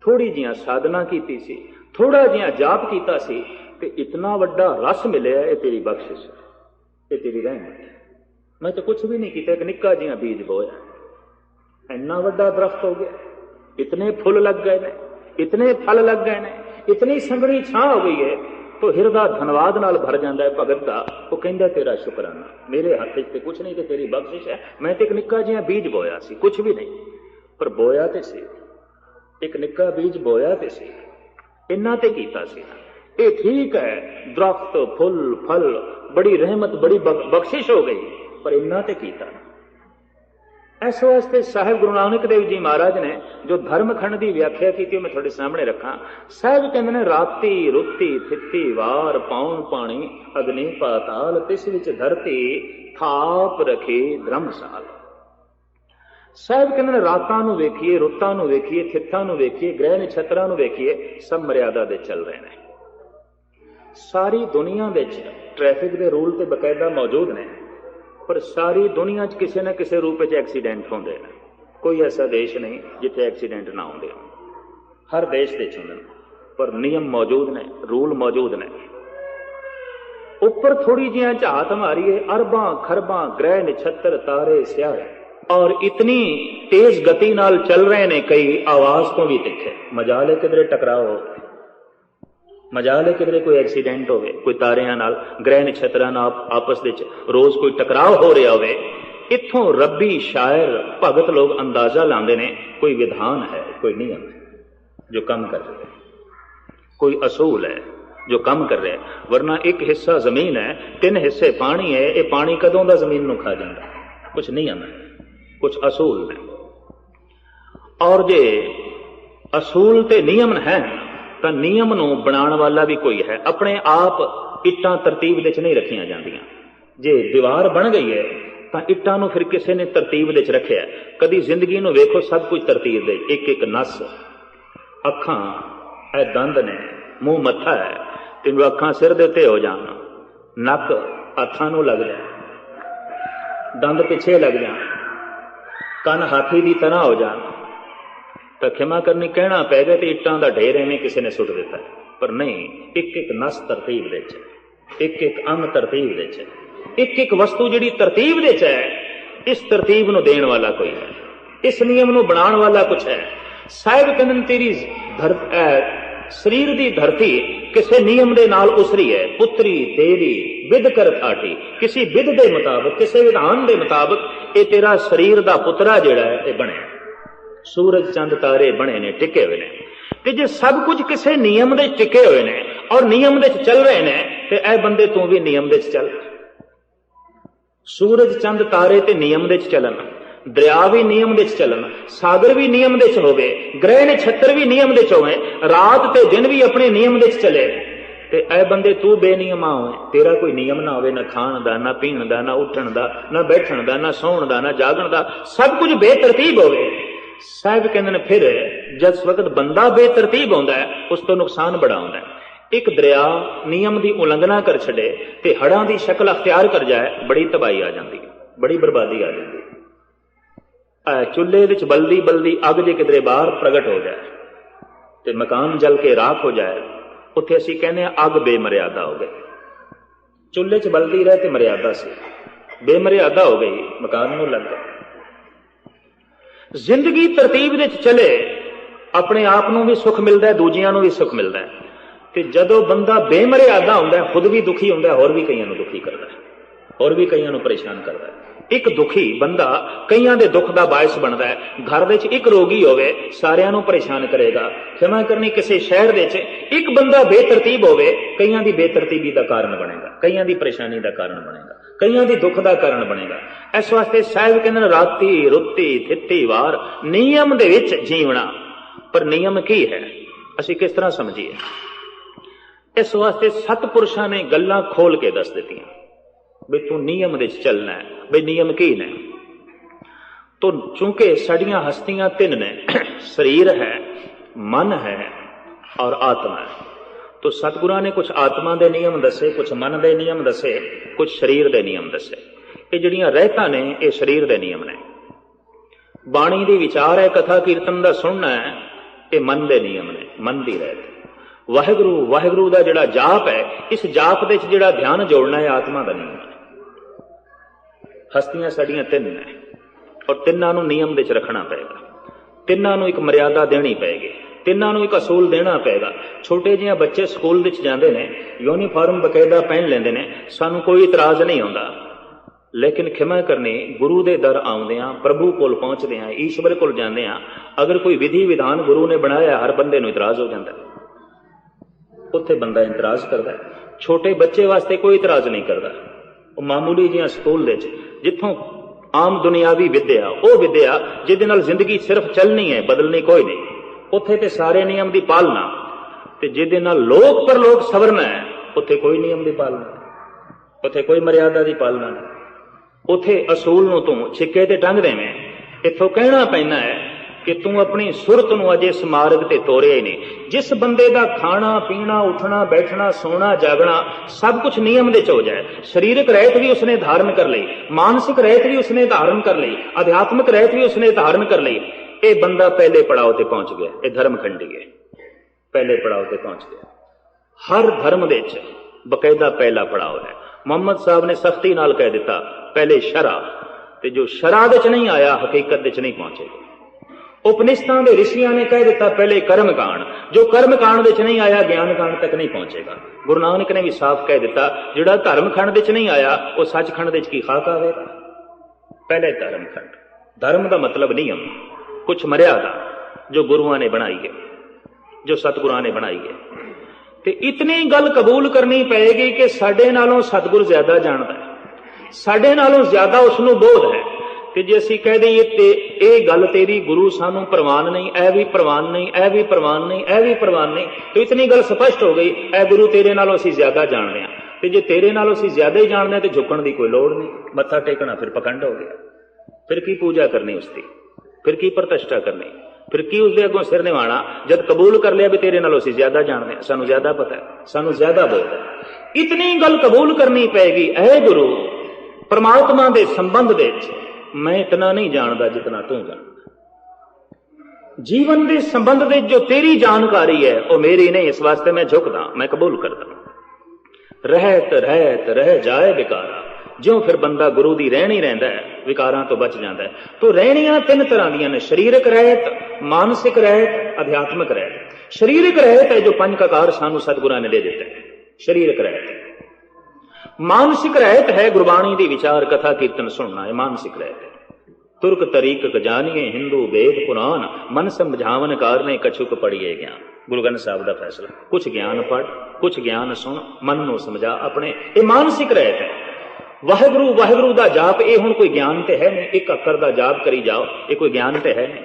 थोड़ी जिहा साधना की सी, थोड़ा जिहा जाप किया सी, ते इतना वड्डा रस मिले, ये तेरी बख्शिश, ये तेरी रहमत। मैं तो कुछ भी नहीं किया, एक निक्का जिहा बीज बोया, इन्ना वड्डा दरख्त हो गया, इतने फुल लग गए ने, इतने फल लग गए ने, इतनी संघनी छां हो गई है। तो हिरदा धनवाद नाल भर जाता है भगत का। वो कहता तेरा शुकराना, मेरे हाथ से कुछ नहीं, तो तेरी बख्शिश है। मैं तो एक निक्का जिहा बीज बोया सी, कुछ भी नहीं, पर बोया तो सी, एक निक्का बीज बोया तो सी, इन्ना ते कीता सी। ये ठीक है, दरख्त फुल फल, बड़ी रहमत, बड़ी बख्शिश हो गई, पर इन्ना ते कीता। इस वास्ते साहिब गुरु नानक देव जी महाराज ने जो धर्मखंड की व्याख्या की, मैं थोड़े सामने रखा। साहिब कहते हैं, राती रुती थिती वार पाउन पानी अग्नि पाताल, तिस विच धरती थाप रखी धर्मशाल। साहिब कहते हैं, रातां नूं वेखिए, रुत्तां नूं वेखिए, थित्तां नूं वेखिए, ग्रह नक्षत्रां नूं वेखिए, सब मर्यादा दे चल रहे हैं। सारी दुनिया विच ट्रैफिक के रूल तो बकायदा मौजूद ने, पर सारी दुनिया च किसी न किसी रूप में एक्सीडेंट होंदे ने। कोई ऐसा देश नहीं जिथे एक्सीडेंट ना होंदे, हर देश दे होंदे, पर नियम मौजूद ने, रूल मौजूद ने। ऊपर थोड़ी जी झात मारिए, अरबां खरबां ग्रह नक्षत्र तारे स्याहे, और इतनी तेज गति नाल चल रहे ने कई, आवाज तो भी तिखे। मजाल है किधरे टकराव हो, मजाल है किधरे कोई एक्सीडेंट होवे, कोई तारियां नाल ग्रह नक्षत्रां नाल आपस विच रोज कोई टकराव हो रहा होवे। इत्थों रब्बी शायर भगत लोग अंदाजा लांदे ने कोई विधान है, कोई नियम है जो काम कर रहे, कोई असूल है जो काम कर रहे हैं। वरना एक हिस्सा जमीन है, 3 हिस्से पानी है, ये पानी कदों दा जमीन नूं खा जांदा। कुछ नियम है, कुछ असूल ने, और जे असूल ते नियम है तो नियम नूं बनाउण वाला भी कोई है। अपने आप इट्टां तरतीब विच नहीं रखियां जांदियां। जे दीवार बन गई है तो इट्टां नूं फिर किसी ने तरतीब विच रखिया। कदी जिंदगी नूं वेखो, सब कुछ तरतीब दे, एक एक नस, अखां ए दंद ने, मूंह मत्था है, तेनों अखां सिर दे उत्ते हो जाण, नक हत्थां नूं लग जाए, दंद पिछे लग जाण, कन हाथी की तरह हो जान, तो खिमा करनी कहना पैगा तो इट्टां दा ढेर एवें किसी ने सुट दिता है। पर नहीं, एक एक नस तरतीब दे च, एक एक अंग तरतीब दे च, एक एक वस्तु जिहड़ी तरतीब दे च है, इस तरतीब नूं देण वाला कोई है, इस नियम नूं बनाउण वाला कुछ है। साहिब कहंदे तेरी शरीर की धरती किसी नियम दे नाल उसरी है, पुत्री तेरी विध कर ठाठी, किसी विध के मुताबिक, किसी विधान के मुताबिक ये तेरा शरीर का पुत्रा जिहड़ा है ये बने। सूरज चंद तारे बने ने, टिके हुए ने, ते जे सब कुछ किसी नियम दे टिके हुए ने और नियम दे चल रहे ने, ते ऐ बंदे तू भी नियम दे चल। सूरज चंद तारे ते नियम दे चलन, दरिया भी नियम दे चलन, सागर भी नियम दे होवे, ग्रह नक्षत्र भी नियम दे होवे, रात ते दिन भी अपने नियम दे चले, ते ऐ बंदे तू बेनियमा होवे, तेरा कोई नियम ना होवे, ना खाण दा, ना पीण दा, ना उठण दा, ना बैठण दा, ना सौण दा, ना जागण दा, सब कुछ बेतरतीब होवे। साहिब कहंदे ने फिर जिस वक्त बंदा बेतरतीब होंदा है, उस तो नुकसान बड़ा होंदा है। एक दरिया नियम की उलंघना कर छड़े ते हड़ां की शक्ल अख्तियार कर जाए, बड़ी तबाही आ जाती है, बड़ी बर्बादी आ जाती है। चुल्हे विच बलदी बलदी अग जे किधरे बाहर प्रगट हो जाए ते मकान जल के राख हो जाए, उत्थे असीं कहने अग बेमर्यादा हो गई। चुल्हे च बलदी रहे ते मर्यादा सी, बेमर्यादा हो गई, मकान नूं लग गई। जिंदगी तरतीब दे चले, अपने आप नूं भी सुख मिलता है, दूजियां नूं भी सुख मिलता है। ते जदों बंदा बेमर्यादा हुंदा है, खुद भी दुखी हुंदा है, होर भी कईयां नूं दुखी करदा है, होर भी कईयां नूं परेशान करदा है। एक दुखी बंदा कईयां दे दुख दा बायस बनदा है। घर विच एक रोगी होवे, सारियां नूं परेशान करेगा। क्षमा करनी, किसी शहर दे च एक बंदा बेतरतीब होवे, कईयां दी बेतरतीबी दा कारण बनेगा, कईयां दी परेशानी दा कारण बनेगा, कईयां दी दुख दा कारण बनेगा। इस वास्ते साहिब कहंदे राती रुत्ती थित्ती वार नियम दे विच जीवना। पर नियम की है, असीं किस तरह समझीए? इस वास्ते सतपुरुषां ने गल्लां खोल के दस दित्तियां भी तू नियम दे चलना है। भी नियम की ने? तो चूंकि साड़ियां हस्तियां 3 ने, शरीर है, मन है और आत्मा है, तो सतगुरां ने कुछ आत्मा दे नियम दसे, कुछ मन दे नियम दसे, कुछ शरीर दे नियम दसे। ये जिहड़ियां रहतां ने, ये शरीर दे नियम ने। बाणी दी विचार है, कथा कीर्तन दा सुनना है, ये मन दे नियम ने, मन दी रहत। वाहिगुरू वाहिगुरू दा जिहड़ा जाप है, इस जाप दे जिहड़ा ध्यान जोड़ना है, आत्मा दा नियम है। हस्तियां साड़ियां 3 ने और तिन्हां नूं नियम दे च रखना पेगा, तिन्हां नूं एक मर्यादा देनी पेगी, तिन्हां नूं एक असूल देना पेगा। छोटे जिहे बच्चे स्कूल विच जांदे ने, यूनीफॉर्म बकायदा पहन लेंदे ने, सानूं कोई इतराज नहीं आउंदा। लेकिन खिमा करनी, गुरु दे दर आउंदियां, प्रभु कोल पहुंचदियां, ईश्वर कोल जांदियां, अगर कोई विधि विधान गुरु ने बनाया, हर बंदे नूं इतराज हो जांदा, उत्थे बंदा इतराज करदा है। छोटे बच्चे वास्ते कोई इतराज नहीं करदा। वो मामूली जिहा स्कूल दे जिथों आम दुनियावी विद्या, वो विद्या जिहदे नाल जिंदगी सिर्फ चलनी है, बदलनी कोई नहीं, उत्थे ते सारे नियम की पालना, ते जिहदे नाल लोक पर लोक सवरना है, उत्थे कोई नियम की पालना, उत्थे कोई मर्यादा की पालना नहीं। उत्थे असूल नूं तूं छिक्के ते टंग देवें। इत्थों कहना पैना है कि तू अपनी सुरत नूं अजे इस मार्ग ते तोरिया ही नहीं। जिस बंदे दा खाना पीना उठना बैठना सोना जागना सब कुछ नियम दे च हो जाए, शरीरक रहत भी उसने धारण कर ली, मानसिक रहत भी उसने धारण कर ली, आध्यात्मिक रहत भी उसने धारण कर ली, ये बंदा पहले पड़ाव ते पहुंच गया। ये धर्म खंडी है, पहले पड़ाव ते पहुंच गया। हर धर्म दे च ਬਕਾਇਦਾ ਪਹਿਲਾ ਪੜਾਅ ਹੈ। ਮੁਹੰਮਦ ਸਾਹਿਬ ਨੇ ਸਖਤੀ ਨਾਲ ਕਹਿ ਦਿੱਤਾ ਪਹਿਲੇ ਸ਼ਰਾ, ਤੇ ਜੋ ਸ਼ਰਾ ਦੇ ਚ ਨਹੀਂ ਆਇਆ ਹਕੀਕਤ ਦੇ ਚ ਨਹੀਂ ਪਹੁੰਚੇਗਾ। ਉਪਨਿਸ਼ਦਾਂ ਦੇ ਰਿਸ਼ੀਆਂ ਨੇ ਕਹਿ ਦਿੱਤਾ ਪਹਿਲੇ ਕਰਮ ਕਾਂਡ, ਜੋ ਕਰਮ ਕਾਂਡ ਵਿੱਚ ਨਹੀਂ ਆਇਆ ਗਿਆਨ ਕਾਂਡ ਤੱਕ ਨਹੀਂ ਪਹੁੰਚੇਗਾ। ਗੁਰੂ ਨਾਨਕ ਨੇ ਵੀ ਸਾਫ਼ ਕਹਿ ਦਿੱਤਾ ਜਿਹੜਾ ਧਰਮ ਖੰਡ ਵਿੱਚ ਨਹੀਂ ਆਇਆ ਉਹ ਸੱਚਖੰਡ ਵਿੱਚ ਕੀ ਖਾਕ ਆਵੇਗਾ। ਪਹਿਲੇ ਧਰਮ ਖੰਡ, ਧਰਮ ਦਾ ਮਤਲਬ ਨਿਯਮ, ਕੁਛ ਮਰਿਆਦਾ ਜੋ ਗੁਰੂਆਂ ਨੇ ਬਣਾਈ ਹੈ, ਜੋ ਸਤਿਗੁਰਾਂ ਨੇ ਬਣਾਈ ਹੈ। ਤੇ ਇਤਨੀ ਗੱਲ ਕਬੂਲ ਕਰਨੀ ਪਏਗੀ ਕਿ ਸਾਡੇ ਨਾਲੋਂ ਸਤਿਗੁਰ ਜ਼ਿਆਦਾ ਜਾਣਦਾ ਹੈ, ਸਾਡੇ ਨਾਲੋਂ ਜ਼ਿਆਦਾ ਉਸ ਨੂੰ ਬੋਧ ਹੈ। ਤੇ ਜੇ ਅਸੀਂ ਕਹਿ ਦਈਏ ਤੇ ਇਹ ਗੱਲ ਤੇਰੀ ਗੁਰੂ ਸਾਨੂੰ ਪ੍ਰਵਾਨ ਨਹੀਂ, ਇਹ ਵੀ ਪ੍ਰਵਾਨ ਨਹੀਂ, ਇਹ ਵੀ ਪ੍ਰਵਾਨ ਨਹੀਂ, ਇਹ ਵੀ ਪ੍ਰਵਾਨ ਨਹੀਂ, ਤੇ ਇਤਨੀ ਗੱਲ ਸਪਸ਼ਟ ਹੋ ਗਈ ਇਹ ਗੁਰੂ ਤੇਰੇ ਨਾਲੋਂ ਅਸੀਂ ਜ਼ਿਆਦਾ ਜਾਣਦੇ ਹਾਂ। ਤੇ ਜੇ ਤੇਰੇ ਨਾਲੋਂ ਅਸੀਂ ਜ਼ਿਆਦਾ ਹੀ ਜਾਣਦੇ ਹਾਂ ਤੇ ਝੁਕਣ ਦੀ ਕੋਈ ਲੋੜ ਨਹੀਂ, ਮੱਥਾ ਟੇਕਣਾ ਫਿਰ ਪਖੰਡ ਹੋ ਗਿਆ। ਫਿਰ ਕੀ ਪੂਜਾ ਕਰਨੀ ਉਸਦੀ, ਫਿਰ ਕੀ ਪ੍ਰਤਿਸ਼ਠਾ ਕਰਨੀ, ਫਿਰ ਕੀ ਉਸਦੇ ਅੱਗੋਂ ਸਿਰ ਨਿਵਾਣਾ। ਜਦ ਕਬੂਲ ਕਰ ਲਿਆ ਵੀ ਤੇਰੇ ਨਾਲੋਂ ਅਸੀਂ ਜ਼ਿਆਦਾ ਜਾਣਦੇ ਹਾਂ, ਸਾਨੂੰ ਜ਼ਿਆਦਾ ਪਤਾ ਹੈ, ਸਾਨੂੰ ਜ਼ਿਆਦਾ ਬੋਲਦਾ, ਇਤਨੀ ਗੱਲ ਕਬੂਲ ਕਰਨੀ ਪਏਗੀ ਐ ਗੁਰੂ ਪਰਮਾਤਮਾ ਦੇ ਸੰਬੰਧ ਦੇ ਵਿੱਚ ਮੈਂ ਇਤਨਾ ਨਹੀਂ ਜਾਣਦਾ ਜਿਤਨਾ ਤੂੰ ਜਾਣਦਾ। ਜੀਵਨ ਦੇ ਸੰਬੰਧ ਦੇ ਜੋ ਤੇਰੀ ਜਾਣਕਾਰੀ ਹੈ ਉਹ ਮੇਰੀ ਨਹੀਂ, ਇਸ ਵਾਸਤੇ ਮੈਂ ਝੁਕਦਾ, ਮੈਂ ਕਬੂਲ ਕਰਦਾ। ਰਹਿਤ ਰਹਿਤ ਰਹਿ ਜਾਏ ਵਿਕਾਰਾ, ਜਿਉਂ ਫਿਰ ਬੰਦਾ ਗੁਰੂ ਦੀ ਰਹਿਣੀ ਰਹਿੰਦਾ ਹੈ ਵਿਕਾਰਾਂ ਤੋਂ ਬਚ ਜਾਂਦਾ ਹੈ। ਤੋ ਰਹਿਣੀਆਂ ਤਿੰਨ ਤਰ੍ਹਾਂ ਦੀਆਂ ਨੇ, ਸਰੀਰਕ ਰਹਿਤ, ਮਾਨਸਿਕ ਰਹਿਤ, ਅਧਿਆਤਮਿਕ ਰਹਿਤ। ਸਰੀਰਕ ਰਹਿਤ ਹੈ ਜੋ ਪੰਜ ਕਕਾਰ ਸਾਨੂੰ ਸਤਿਗੁਰਾਂ ਨੇ ਦੇ ਦਿੱਤੇ, ਸਰੀਰਕ ਰਹਿਤ। ਮਾਨਸਿਕ ਰਹਿਤ ਹੈ ਗੁਰਬਾਣੀ ਦੀ ਵਿਚਾਰ ਕਥਾ ਕੀਰਤਨ ਸੁਣਨਾ, ਹੈ ਮਾਨਸਿਕ ਰਹਿਤ ਹੈ। ਤੁਰਕ ਤਰੀਕ ਜਾਨੀਏ ਹਿੰਦੂ ਵੇਦ ਪੁਰਾਨ, ਮਨ ਸਮਝਾਵਨ ਕਾਰਨੇ ਕਛੁਕ ਪੜੀਏ ਗਿਆਨ। ਗੁਰੂ ਗ੍ਰੰਥ ਸਾਹਿਬ ਦਾ ਫੈਸਲਾ, ਕੁਛ ਗਿਆਨ ਪੜ੍ਹ, ਕੁਛ ਗਿਆਨ ਸੁਣ, ਮਨ ਨੂੰ ਸਮਝਾ ਆਪਣੇ, ਇਹ ਮਾਨਸਿਕ ਰਹਿਤ ਹੈ। ਵਾਹਿਗੁਰੂ ਵਾਹਿਗੁਰੂ ਦਾ ਜਾਪ ਇਹ ਹੁਣ ਕੋਈ ਗਿਆਨ ਤੇ ਹੈ ਨਹੀਂ, ਇੱਕ ਅੱਖਰ ਦਾ ਜਾਪ ਕਰੀ ਜਾਓ, ਇਹ ਕੋਈ ਗਿਆਨ ਤੇ ਹੈ ਨਹੀਂ।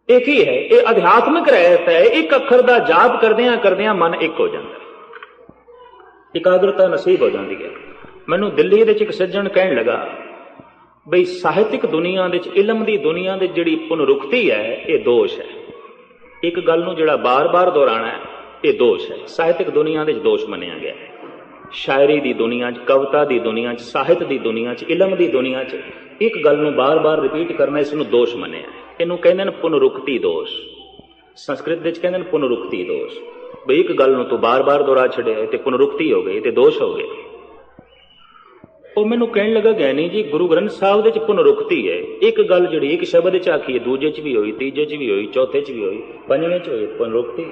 ਇਹ ਕੀ ਹੈ? ਇਹ ਅਧਿਆਤਮਿਕ ਰਹਿਤ ਹੈ। ਇੱਕ ਅੱਖਰ ਦਾ ਜਾਪ ਕਰਦਿਆਂ ਕਰਦਿਆਂ ਮਨ ਇੱਕ ਹੋ ਜਾਂਦਾ, ਇਕਾਗਰਤਾ ਨਸੀਬ ਹੋ ਜਾਂਦੀ ਹੈ। ਮੈਨੂੰ ਦਿੱਲੀ ਦੇ ਵਿੱਚ ਇੱਕ ਸੱਜਣ ਕਹਿਣ ਲੱਗਾ ਬਈ ਸਾਹਿਤਿਕ ਦੁਨੀਆ ਦੇ ਵਿੱਚ, ਇਲਮ ਦੀ ਦੁਨੀਆ ਦੇ ਜਿਹੜੀ ਪੁਨਰੁਕਤੀ ਹੈ ਇਹ ਦੋਸ਼ ਹੈ। ਇੱਕ ਗੱਲ ਨੂੰ ਜਿਹੜਾ ਬਾਰ-ਬਾਰ ਦੁਹਰਾਣਾ ਹੈ ਇਹ ਦੋਸ਼ ਹੈ। ਸਾਹਿਤਿਕ ਦੁਨੀਆ ਦੇ ਵਿੱਚ ਦੋਸ਼ ਮੰਨਿਆ ਗਿਆ ਹੈ। ਸ਼ਾਇਰੀ ਦੀ ਦੁਨੀਆ 'ਚ, ਕਵਿਤਾ ਦੀ ਦੁਨੀਆ 'ਚ, ਸਾਹਿਤ ਦੀ ਦੁਨੀਆ 'ਚ, ਇਲਮ ਦੀ ਦੁਨੀਆ 'ਚ ਇੱਕ ਗੱਲ ਨੂੰ ਬਾਰ-ਬਾਰ ਰਿਪੀਟ ਕਰਨਾ, ਇਸ ਨੂੰ ਦੋਸ਼ ਮੰਨਿਆ। ਇਹਨੂੰ ਕਹਿੰਦੇ ਨੇ ਪੁਨਰੁਕਤੀ ਦੋਸ਼। ਸੰਸਕ੍ਰਿਤ ਵਿੱਚ ਕਹਿੰਦੇ ਨੇ ਪੁਨਰੁਕਤੀ ਦੋਸ਼। ਬਈ ਇੱਕ ਗੱਲ ਨੂੰ ਤੂੰ ਬਾਰ-ਬਾਰ ਦੁਹਰਾ ਛੱਡਿਆ ਤੇ ਪੁਨਰੁਕਤੀ ਹੋ ਗਈ ਤੇ ਦੋਸ਼ ਹੋ ਗਿਆ। ਉਹ ਮੈਨੂੰ ਕਹਿਣ ਲੱਗਾ ਗਿਆਨੀ ਜੀ ਗੁਰੂ ਗ੍ਰੰਥ ਸਾਹਿਬ ਦੇ ਵਿੱਚ ਪੁਨਰੁਕਤੀ ਹੈ। ਇੱਕ ਗੱਲ ਜਿਹੜੀ ਇੱਕ ਸ਼ਬਦ 'ਚ ਆਖੀ ਹੈ, ਦੂਜੇ 'ਚ ਵੀ ਹੋਈ, ਤੀਜੇ 'ਚ ਵੀ ਹੋਈ, ਚੌਥੇ 'ਚ ਵੀ ਹੋਈ, ਪੰਜਵੇਂ 'ਚ ਹੋਈ, ਪੁਨਰੁਕਤੀ।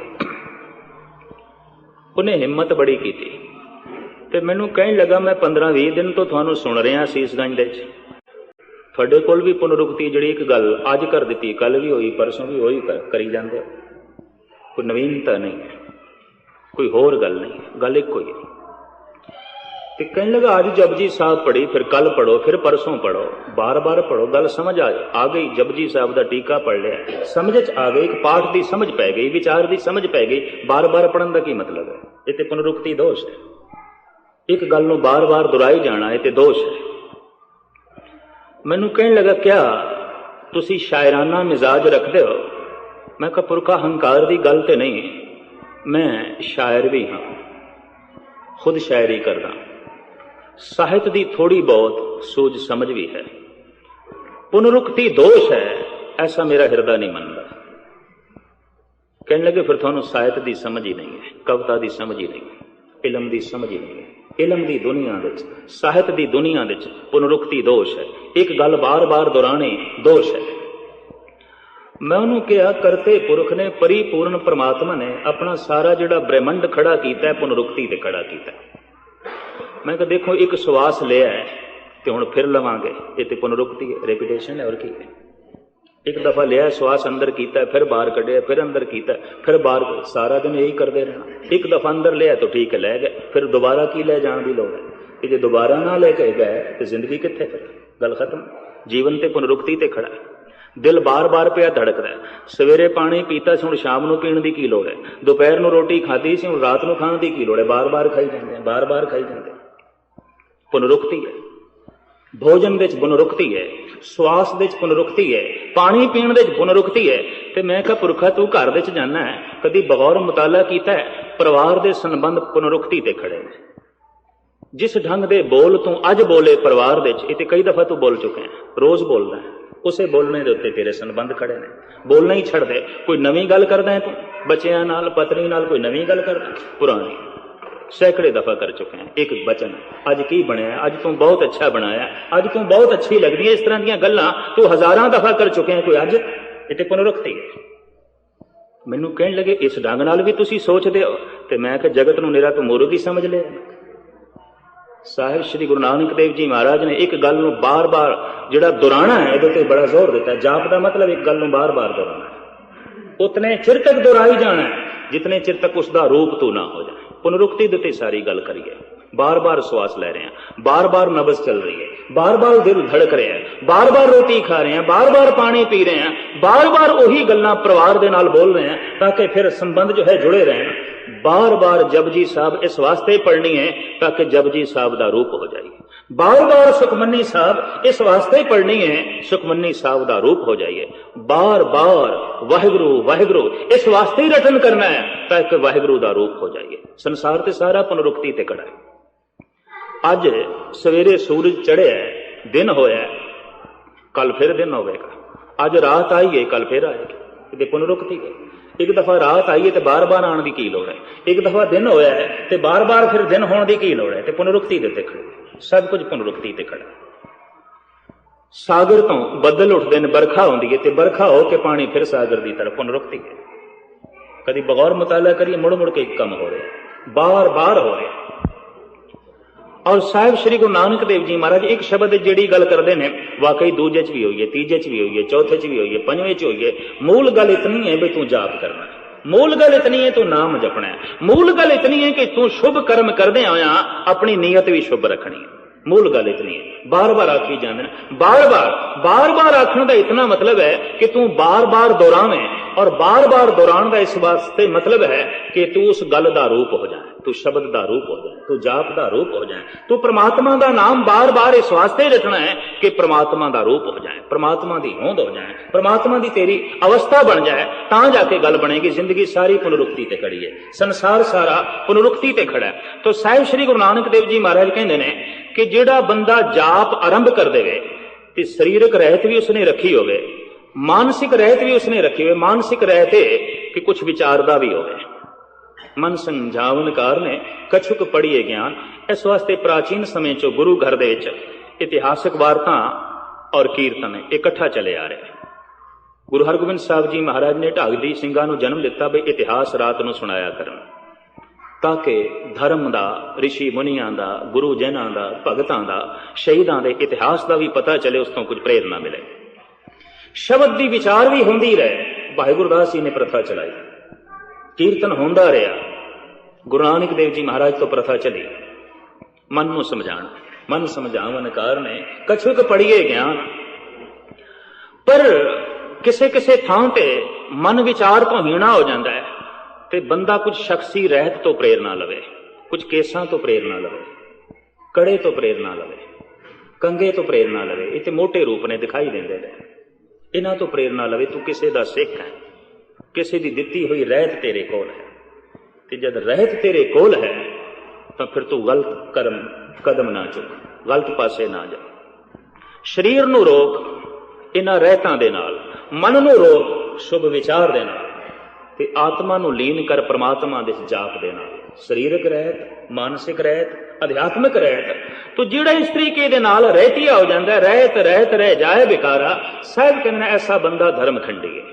ਉਹਨੇ ਹਿੰਮਤ ਬੜੀ ਕੀਤੀ ਤੇ ਮੈਨੂੰ ਕਹਿਣ ਲੱਗਾ ਮੈਂ 15-20 ਦਿਨ ਤੋਂ ਤੁਹਾਨੂੰ ਸੁਣ ਰਿਹਾ ਸੀਸਗੰਜ ਦੇ ਵਿੱਚ, ਤੁਹਾਡੇ ਕੋਲ ਵੀ ਪੁਨਰੁਕਤੀ ਜਿਹੜੀ ਇੱਕ ਗੱਲ ਅੱਜ ਕਰ ਦਿੱਤੀ, ਕੱਲ ਵੀ ਹੋਈ, ਪਰਸੋਂ ਵੀ ਹੋਈ, ਕਰੀ ਜਾਂਦੇ, ਕੋਈ ਨਵੀਨਤਾ ਨਹੀਂ, ਕੋਈ ਹੋਰ ਗੱਲ ਨਹੀਂ, ਗੱਲ ਇੱਕੋ ਹੀ ਹੈ। ਤੇ ਕਹਿਣ ਲੱਗਾ ਅੱਜ ਜਪਜੀ ਸਾਹਿਬ ਪੜ੍ਹੀ, ਫਿਰ ਕੱਲ ਪੜ੍ਹੋ, ਫਿਰ ਪਰਸੋਂ ਪੜ੍ਹੋ, ਬਾਰ-ਬਾਰ ਪੜ੍ਹੋ, ਗੱਲ ਸਮਝ ਆ ਗਈ। ਜਪਜੀ ਸਾਹਿਬ ਦਾ ਟੀਕਾ ਪੜ੍ਹ ਲਿਆ, ਸਮਝ 'ਚ ਆ ਗਈ, ਇੱਕ ਪਾਠ ਦੀ ਸਮਝ ਪੈ ਗਈ, ਵਿਚਾਰ ਦੀ ਸਮਝ ਪੈ ਗਈ, ਬਾਰ-ਬਾਰ ਪੜ੍ਹਨ ਦਾ ਕੀ ਮਤਲਬ ਹੈ? ਇਹ ਤੇ ਪੁਨਰੁਕਤੀ ਦੋਸ਼ ਹੈ। ਇੱਕ ਗੱਲ ਨੂੰ ਬਾਰ-ਬਾਰ ਦੁਹਰਾਈ ਜਾਣਾ ਇਹ ਤੇ ਦੋਸ਼ ਹੈ। ਮੈਨੂੰ ਕਹਿਣ ਲੱਗਾ ਕਿਆ ਤੁਸੀਂ ਸ਼ਾਇਰਾਨਾ ਮਿਜ਼ਾਜ ਰੱਖਦੇ ਹੋ? ਮੈਂ ਕਿਹਾ ਪੁਰਖਾ ਹੰਕਾਰ ਦੀ ਗੱਲ ਤੇ ਨਹੀਂ, ਮੈਂ ਸ਼ਾਇਰ ਵੀ ਹਾਂ, ਖੁਦ ਸ਼ਾਇਰੀ ਕਰਦਾ, ਸਾਹਿਤ ਦੀ ਥੋੜੀ ਬਹੁਤ ਸੂਝ ਸਮਝ ਵੀ ਹੈ। ਪੁਨਰੁਕਤੀ ਦੋਸ਼ ਹੈ ਐਸਾ ਮੇਰਾ ਹਿਰਦਾ ਨਹੀਂ ਮੰਨਦਾ। ਕਹਿਣ ਲੱਗੇ ਫਿਰ ਤੁਹਾਨੂੰ ਸਾਹਿਤ ਦੀ ਸਮਝ ਹੀ ਨਹੀਂ ਹੈ, ਕਵਿਤਾ ਦੀ ਸਮਝ ਹੀ ਨਹੀਂ, ਇਲਮ ਦੀ ਸਮਝ ਹੀ ਨਹੀਂ ਹੈ। ਇਲਮ ਦੀ ਦੁਨੀਆ ਵਿੱਚ, ਸਾਹਿਤ ਦੀ ਦੁਨੀਆ ਵਿੱਚ ਪੁਨਰੁਕਤੀ ਦੋਸ਼ ਹੈ। ਇੱਕ ਗੱਲ ਬਾਰ-ਬਾਰ ਦੁਹਰਾਣੀ ਦੋਸ਼ ਹੈ। ਮੈਂ ਉਹਨੂੰ ਕਿਹਾ ਕਰਤੇ ਪੁਰਖ ਨੇ, ਪਰਿਪੂਰਨ ਪਰਮਾਤਮਾ ਨੇ ਆਪਣਾ ਸਾਰਾ ਜਿਹੜਾ ਬ੍ਰਹਿਮੰਡ ਖੜਾ ਕੀਤਾ ਹੈ ਪੁਨਰੁਕਤੀ ਤੇ ਖੜਾ ਕੀਤਾ। ਮੈਂ ਕਿਹਾ ਦੇਖੋ ਇੱਕ ਸਵਾਸ ਲਿਆ ਹੈ ਤੇ ਹੁਣ ਫਿਰ ਲਵਾਂਗੇ, ਇਹ ਤੇ ਪੁਨਰੁਕਤੀ ਹੈ, ਰੈਪੀਟੇਸ਼ਨ ਹੈ, ਹੋਰ ਕੀ ਹੈ। ਇੱਕ ਦਫਾ ਲਿਆ ਸਵਾਸ ਅੰਦਰ ਕੀਤਾ, ਫਿਰ ਬਾਹਰ ਕੱਢਿਆ, ਫਿਰ ਅੰਦਰ ਕੀਤਾ, ਫਿਰ ਬਾਹਰ, ਸਾਰਾ ਦਿਨ ਇਹੀ ਕਰਦੇ ਰਹਿਣਾ। ਇੱਕ ਦਫਾ ਅੰਦਰ ਲਿਆ ਤਾਂ ਠੀਕ ਹੈ, ਲੈ ਗਏ, ਫਿਰ ਦੁਬਾਰਾ ਕੀ ਲੈ ਜਾਣ ਦੀ ਲੋੜ ਹੈ? ਕਿ ਜੇ ਦੁਬਾਰਾ ਨਾ ਲੈ ਕੇ ਗਏ ਤੇ ਜ਼ਿੰਦਗੀ ਕਿੱਥੇ? ਫਿਰ ਗੱਲ ਖਤਮ। ਜੀਵਨ ਤੇ ਪੁਨਰੁਕਤੀ ਤੇ ਖੜਾ ਹੈ। ਦਿਲ ਬਾਰ-ਬਾਰ ਪਿਆ ਧੜਕਦਾ। ਸਵੇਰੇ ਪਾਣੀ ਪੀਤਾ ਸੀ, ਹੁਣ ਸ਼ਾਮ ਨੂੰ ਪੀਣ ਦੀ ਕੀ ਲੋੜ ਹੈ? ਦੁਪਹਿਰ ਨੂੰ ਰੋਟੀ ਖਾਧੀ ਸੀ, ਹੁਣ ਰਾਤ ਨੂੰ ਖਾਣ ਦੀ ਕੀ ਲੋੜ ਹੈ? ਬਾਰ-ਬਾਰ ਖਾਈ ਜਾਂਦੇ ਆ, ਬਾਰ-ਬਾਰ ਖਾਈ ਜਾਂਦੇ। ਪੁਨਰੁਕਤੀ ਹੈ। ਭੋਜਨ ਦੇ ਵਿੱਚ ਪੁਨਰੁਕਤੀ ਹੈ, ਸਵਾਸ ਦੇ ਵਿੱਚ ਪੁਨਰੁਕਤੀ ਹੈ, ਪਾਣੀ ਪੀਣ ਦੇ ਵਿੱਚ ਪੁਨਰੁਕਤੀ ਹੈ। ਤੇ ਮੈਂ ਕਿਹਾ ਪੁਰਖਾ ਤੂੰ ਘਰ ਦੇ ਵਿੱਚ ਜਾਣਾ ਹੈ, ਕਦੀ ਬਗੌਰ ਮੁਤਾਲਾ ਕੀਤਾ ਹੈ? ਪਰਿਵਾਰ ਦੇ ਸੰਬੰਧ ਪੁਨਰੁਕਤੀ ਤੇ ਖੜੇ ਨੇ। ਜਿਸ ਢੰਗ ਦੇ ਬੋਲ ਤੂੰ ਅੱਜ ਬੋਲੇ ਪਰਿਵਾਰ ਦੇ ਵਿੱਚ, ਇਹ ਤੇ ਕਈ ਦਫਾ ਤੂੰ ਬੋਲ ਚੁੱਕਿਆ, ਰੋਜ਼ ਬੋਲਦਾ ਹੈ, ਉਸੇ ਬੋਲਣੇ ਦੇ ਉੱਤੇ ਤੇਰੇ ਸੰਬੰਧ ਖੜੇ ਨੇ। ਬੋਲਣਾ ਹੀ ਛੱਡ ਦੇ। ਕੋਈ ਨਵੀਂ ਗੱਲ ਕਰਦਾ ਹੈ ਤੂੰ, ਬੱਚਿਆਂ ਨਾਲ, ਪਤਨੀ ਨਾਲ ਕੋਈ ਨਵੀਂ ਗੱਲ ਕਰਦਾ, ਪੁਰਾਣੀ सैकड़े दफा कर चुके हैं। एक बचन अज की बनया, अज तू बहुत अच्छा बनाया, अज तू बहुत अच्छी लगदी है, इस तरह दी गल्लां तू हजारां दफा कर चुके हैं, कोई अज ये पुनरुक्ति है। मैनू कहण लगे इस ढंग नाल भी तुसीं सोचदे हो, ते मैं कि जगत नूं निरा तू मूर्ख ही समझ लिया। साहिब श्री गुरु नानक देव जी महाराज ने एक गल नूं बार बार जिहड़ा दोहराना है इहदे ते बड़ा जोर दिता है। जाप का मतलब एक गल नूं बार बार दोहराना है, उतने चिर तक दोहराई जाना है जितने चिर तक उसका रूप तू ना हो जाए। पुनरुक्ति दे सारी गल करिए, बार बार श्वास ले रहे हैं, बार बार नब्ज चल रही है, बार बार दिल धड़क रहा है, बार बार रोटी खा रहे हैं, बार बार पानी पी रहे हैं, बार बार वही गल्लां परिवार दे नाल बोल रहे हैं ताकि फिर संबंध जो है जुड़े रहें। बार बार जपजी साहब इस वास्ते पढ़नी है ताकि जपजी साहब का रूप हो जाए। बार बार सुखमनी साहब इस वास्ते पढ़नी है सुखमनी साहब का रूप हो जाइए। बार बार वाहिगुरु वाहिगुरु इस वास्ते ही रटन करना है ताकि वाहिगुरु का रूप हो जाइए। संसार ते सारा पुनरुक्ति ते खड़ा है। अज सवेरे सूरज चढ़िया, दिन होया, कल फिर दिन होगा। अज रात आई है, कल फिर आएगी, पुनरुक्ति है। एक दफा रात आई है तो बार बार आने की की लोड़ है, एक दफा दिन होया है तो बार बार फिर दिन होने की लोड़ है। तो पुनरुक्ति दे खड़े, सब कुछ पुनरुक्ति ते खड़ा। सागर तो बदल उठते हैं, बरखा होती है तो बरखा हो के पानी फिर सागर की तरफ, पुनरुक्ति है। कभी बगौर मुताला करिए, मुड़ मुड़ के एक कम हो रहे, बार बार हो रहे। और साहिब श्री गुरु नानक देव जी महाराज एक शब्द जिहड़ी गल करते हैं वाकई दूजे च भी हुई है, तीजे च भी हुई है, चौथे च भी हुई है, पंजवें च हुई है। मूल गल इतनी है भी तू जाप करना है, मूल गल इतनी है तू नाम जपना है, मूल गल इतनी है कि तू शुभ कर्म करदे आया अपनी नीयत भी शुभ रखनी है। मूल गल इतनी है, बार बार आखी जाने, बार बार आखण का इतना मतलब है कि तू बार बार दोहरावें, और बार बार दोहरान का इस वास्ते मतलब है कि तू उस गल का रूप हो जाए, तू शब्द का रूप हो जाए, तू जाप का रूप हो जाए, तू परमात्मा का नाम बार बार इस वास्ते रटना है कि परमात्मा का रूप हो जाए, परमात्मा की होंद हो जाए, परमात्मा की तेरी अवस्था बन जाए, तां जाके गल बनेगी। जिंदगी सारी पुनरुक्ति ते खड़ी है, संसार सारा पुनरुक्ति ते खड़ा है। तो साहिब श्री गुरु नानक देव जी महाराज कहते हैं कि जिहड़ा बंदा जाप आरंभ कर देवे ते सरीरक रहत भी उसने रखी होवे, मानसिक रहत भी उसने रखी हुई। मानसिक रहते कि कुछ विचारदा भी होवे, मन समझावनकार ने कछुक पढ़िए ज्ञान। इस वास्ते प्राचीन समय चो गुरु घर दे विच इतिहासक वारता और कीर्तन इकट्ठा चले आ रहे। गुरु हरगोबिंद साहब जी महाराज ने ढागदी ਸਿੰਘਾਂ ਨੂੰ जन्म दिता भी इतिहास रात ਨੂੰ सुनाया करन, ताकि धर्म का, ऋषि मुनिया का, गुरु जैना का, भगतां का, शहीदां के इतिहास का भी पता चले, उस तो कुछ प्रेरणा मिले। शब्द की विचार भी होंदी रहे। भाई गुरदास जी ने प्रथा चलाई, कीर्तन होंदा रहा। गुरु नानक देव जी महाराज तो प्रथा चली, मन को समझाण, मन समझावनकार ने कछुक पढ़िए ज्ञान। पर किसे किसे थां ते मन विचार तो हीणा हो जाता है ते बंदा कुछ शख्सी रहत तो प्रेरणा लवे, कुछ केसां तो प्रेरणा लवे, कड़े तो प्रेरणा लवे, कंगे तो प्रेरणा लवे। इत्थे मोटे रूप ने दिखाई देंदे ने, इन्हां तो प्रेरणा लवे। तू किसे दा सिख है, किसी की दिती हुई रहत तेरे कोल है, ते जद रहत तेरे कोल है तो फिर तू गलत कदम ना चुक, गलत पासे ना जा। शरीर नू रोक इन्हां रहतां दे नाल, मन नू रोक शुभ विचार दे नाल, ते आत्मा नू लीन कर परमात्मा दे जाप दे नाल। शरीरक रहत, मानसिक रहत, अध्यात्मिक रहत। तो जिहड़ा इस तरीके दे नाल रहतिया हो जाता है, रहत रहत रह जाए बेकारा। साहिब कहना ऐसा बंदा धर्म खंडी है।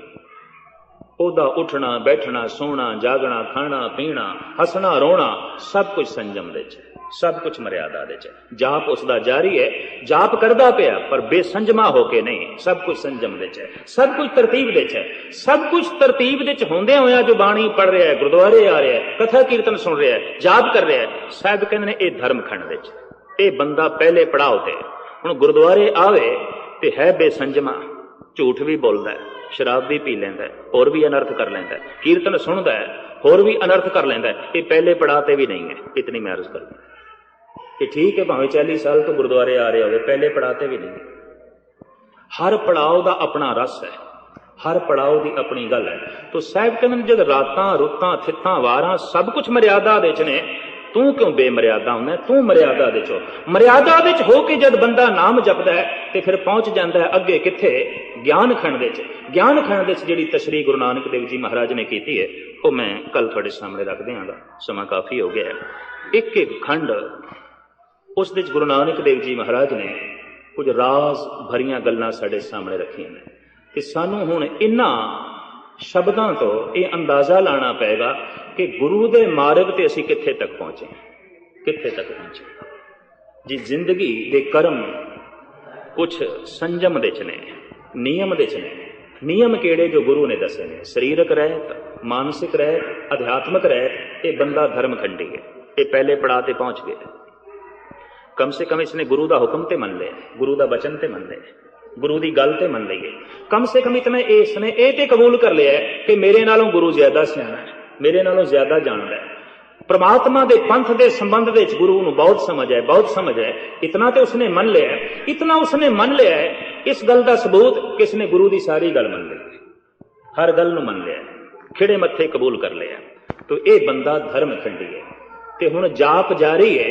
ओदा उठना बैठना, सोना जागना, खाना पीना, हसना रोना सब कुछ संजम दे च, सब कुछ मर्यादा दे च। जाप उसका जारी है, जाप करदा पिया पर बेसंजमा होके नहीं, सब कुछ संजम दे च, सब कुछ तरतीब दे च। सब कुछ तरतीब दे च होंदे होया जो बाणी पढ़ रहा है, गुरुद्वारे आ रहा है, कथा कीर्तन सुन रहा है, जाप कर रहा है, साहिब कहते हैं ये धर्म खंड दे च। ये बंदा पहले पड़ाव ते हुण गुरुद्वारे आवे ते है बेसंजमा, झूठ भी बोलता है, शराब भी पी लेंदा है, और भी अनर्थ कर लेंदा है, कीर्तन सुनदा है, होर भी अनर्थ कर लेंदा है। ये पहले पड़ाते भी नहीं है। इतनी मैं अर्ज करूँ कि ठीक है भावें 40 साल तो गुरुद्वारे आ रहे हो, पहले पड़ाते भी नहीं। हर पड़ाव का अपना रस है, हर पड़ाव की अपनी गल है। तो साहिब कहते जब रातां रुतां थित्तां वारां सब कुछ मर्यादा दे च ने, ਤੂੰ ਕਿਉਂ ਬੇਮਰਿਆਦਾ ਹੁੰਦਾ, ਤੂੰ ਮਰਿਆਦਾ ਦੇ ਚੋ। ਮਰਿਆਦਾ ਵਿੱਚ ਹੋ ਕੇ ਜਦ ਬੰਦਾ ਨਾਮ ਜਪਦਾ ਹੈ ਤੇ ਫਿਰ ਪਹੁੰਚ ਜਾਂਦਾ ਹੈ ਅੱਗੇ ਕਿੱਥੇ? ਗਿਆਨ ਖੰਡ ਦੇ ਚ। ਗਿਆਨ ਖੰਡ ਦੇ ਚ ਜਿਹੜੀ ਤਸ਼ਰੀਹ ਗੁਰੂ ਨਾਨਕ ਦੇਵ ਜੀ ਮਹਾਰਾਜ ਨੇ ਕੀਤੀ ਹੈ ਉਹ ਮੈਂ ਕੱਲ ਤੁਹਾਡੇ ਸਾਹਮਣੇ ਰੱਖ ਦਿਆਂਗਾ, ਸਮਾਂ ਕਾਫੀ ਹੋ ਗਿਆ ਹੈ। ਇੱਕ ਇੱਕ ਖੰਡ ਉਸ ਦੇ ਚ ਗੁਰੂ ਨਾਨਕ ਦੇਵ ਜੀ ਮਹਾਰਾਜ ਨੇ ਕੁਝ ਰਾਜ਼ ਭਰੀਆਂ ਗੱਲਾਂ ਸਾਡੇ ਸਾਹਮਣੇ ਰੱਖੀਆਂ ਨੇ ਤੇ ਸਾਨੂੰ ਹੁਣ ਇਹਨਾਂ ਸ਼ਬਦਾਂ ਤੋਂ ਇਹ ਅੰਦਾਜ਼ਾ ਲਾਣਾ ਪਏਗਾ ਕਿ ਗੁਰੂ ਦੇ ਮਾਰਗ ਤੇ ਅਸੀਂ ਕਿੱਥੇ ਤੱਕ ਪਹੁੰਚੇ, ਕਿੱਥੇ ਤੱਕ ਪਹੁੰਚੇ। ਜੀ ਜ਼ਿੰਦਗੀ ਦੇ ਕਰਮ ਕੁਛ ਸੰਜਮ ਦੇ ਚ ਨੇ, ਨਿਯਮ ਦੇ ਚ ਨੇ। ਨਿਯਮ ਕਿਹੜੇ? ਜੋ ਗੁਰੂ ਨੇ ਦੱਸੇ ਨੇ। ਸਰੀਰਕ ਰਹਿਤ, ਮਾਨਸਿਕ ਰਹਿਤ, ਅਧਿਆਤਮਕ ਰਹਿਤ। ਇਹ ਬੰਦਾ ਧਰਮ ਖੰਡੀ ਹੈ, ਇਹ ਪਹਿਲੇ ਪੜਾਅ ਤੇ ਪਹੁੰਚ ਗਿਆ। ਕਮ ਸੇ ਕਮ ਇਸਨੇ ਗੁਰੂ ਦਾ ਹੁਕਮ ਤੇ ਮੰਨ ਲਿਆ, ਗੁਰੂ ਦਾ ਬਚਨ ਤੇ ਮੰਨ ਲਿਆ, ਗੁਰੂ ਦੀ ਗੱਲ ਤੇ ਮੰਨ ਲਈਏ। ਕਮ ਸੇ ਕਮ ਇਤਨਾ ਇਸਨੇ ਇਹ ਤੇ ਕਬੂਲ ਕਰ ਲਿਆ ਕਿ ਮੇਰੇ ਨਾਲੋਂ ਗੁਰੂ ਜ਼ਿਆਦਾ ਸਿਆਣਾ ਹੈ, ਮੇਰੇ ਨਾਲੋਂ ਜ਼ਿਆਦਾ ਜਾਣਦਾ ਹੈ। ਪ੍ਰਮਾਤਮਾ ਦੇ ਪੰਥ ਦੇ ਸੰਬੰਧ ਵਿੱਚ ਗੁਰੂ ਨੂੰ ਬਹੁਤ ਸਮਝ ਹੈ, ਬਹੁਤ ਸਮਝ ਹੈ। ਇਤਨਾ ਤੇ ਉਸਨੇ ਮੰਨ ਲਿਆ, ਇਤਨਾ ਉਸਨੇ ਮੰਨ ਲਿਆ ਹੈ। ਇਸ ਗੱਲ ਦਾ ਸਬੂਤ ਕਿ ਇਸਨੇ ਗੁਰੂ ਦੀ ਸਾਰੀ ਗੱਲ ਮੰਨ ਲਈ, ਹਰ ਗੱਲ ਨੂੰ ਮੰਨ ਲਿਆ, ਖਿੜੇ ਮੱਥੇ ਕਬੂਲ ਕਰ ਲਿਆ। ਤੋ ਇਹ ਬੰਦਾ ਧਰਮ ਖੰਡੀ ਹੈ ਤੇ ਹੁਣ ਜਾਪ ਜਾਰੀ ਹੈ।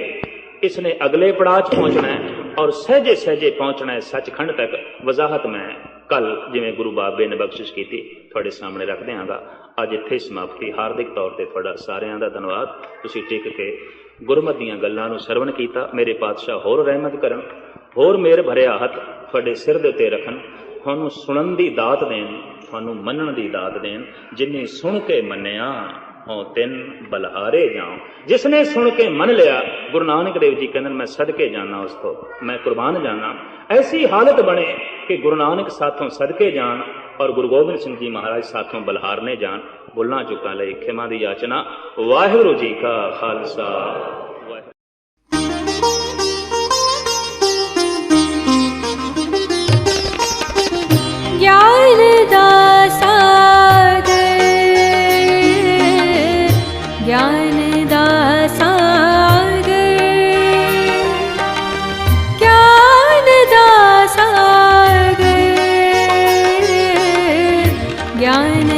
ਇਸਨੇ ਅਗਲੇ ਪੜਾਅ 'ਚ ਪਹੁੰਚਣਾ ਹੈ ਔਰ ਸਹਿਜੇ ਸਹਿਜੇ ਪਹੁੰਚਣਾ ਹੈ ਸੱਚਖੰਡ ਤੱਕ। ਵਜ਼ਾਹਤ ਮੈਂ ਕੱਲ ਜਿਵੇਂ ਗੁਰੂ ਬਾਬੇ ਨੇ ਬਖਸ਼ਿਸ਼ ਕੀਤੀ ਤੁਹਾਡੇ ਸਾਹਮਣੇ ਰੱਖ ਦਿਆਂਗਾ। ਅੱਜ ਇੱਥੇ ਸਮਾਪਤੀ। ਹਾਰਦਿਕ ਤੌਰ ਤੇ ਤੁਹਾਡਾ ਸਾਰਿਆਂ ਦਾ ਧੰਨਵਾਦ। ਤੁਸੀਂ ਟਿਕ ਕੇ ਗੁਰਮਤਿ ਦੀਆਂ ਗੱਲਾਂ ਨੂੰ ਸਰਵਣ ਕੀਤਾ। ਮੇਰੇ ਪਾਤਸ਼ਾਹ ਹੋਰ ਰਹਿਮਤ ਕਰਨ, ਹੋਰ ਮਿਹਰ ਭਰਿਆ ਹੱਥ ਤੁਹਾਡੇ ਸਿਰ ਦੇ ਉੱਤੇ ਰੱਖਣ, ਤੁਹਾਨੂੰ ਸੁਣਨ ਦੀ ਦਾਤ ਦੇਣ, ਤੁਹਾਨੂੰ ਮੰਨਣ ਦੀ ਦਾਤ ਦੇਣ। ਜਿਨੇ ਸੁਣ ਕੇ ਮੰਨਿਆ ਹੋ ਤਿੰਨ ਬਲਹਾਰੇ ਜਾਉ। ਜਿਸਨੇ ਸੁਣ ਕੇ ਮੰਨ ਲਿਆ, ਗੁਰੂ ਨਾਨਕ ਦੇਵ ਜੀ ਕਹਿੰਦੇ ਮੈਂ ਸਦਕੇ ਜਾਣਾ, ਉਸ ਤੋਂ ਮੈਂ ਕੁਰਬਾਨ ਜਾਣਾ। ਐਸੀ ਹਾਲਤ ਬਣੇ ਕਿ ਗੁਰੂ ਨਾਨਕ ਸਾਥੋਂ ਸਦਕੇ ਜਾਣ ਔਰ ਗੁਰੂ ਗੋਬਿੰਦ ਸਿੰਘ ਜੀ ਮਹਾਰਾਜ ਸਾਥੋਂ ਬਲਹਾਰਨੇ ਜਾਣ। ਭੁੱਲਾਂ ਚੁੱਕਾਂ ਲਈ ਖਿਮਾ ਦੀ ਯਾਚਨਾ। ਵਾਹਿਗੁਰੂ ਜੀ ਕਾ ਖਾਲਸਾ। ਗਿਆਨ ਦਾ ਸਾਗਰ, ਗਿਆਨ ਦਾ ਸਾਗਰ, ਗਿਆਨ ਦਾ ਸਾਗਰ, ਗਿਆਨ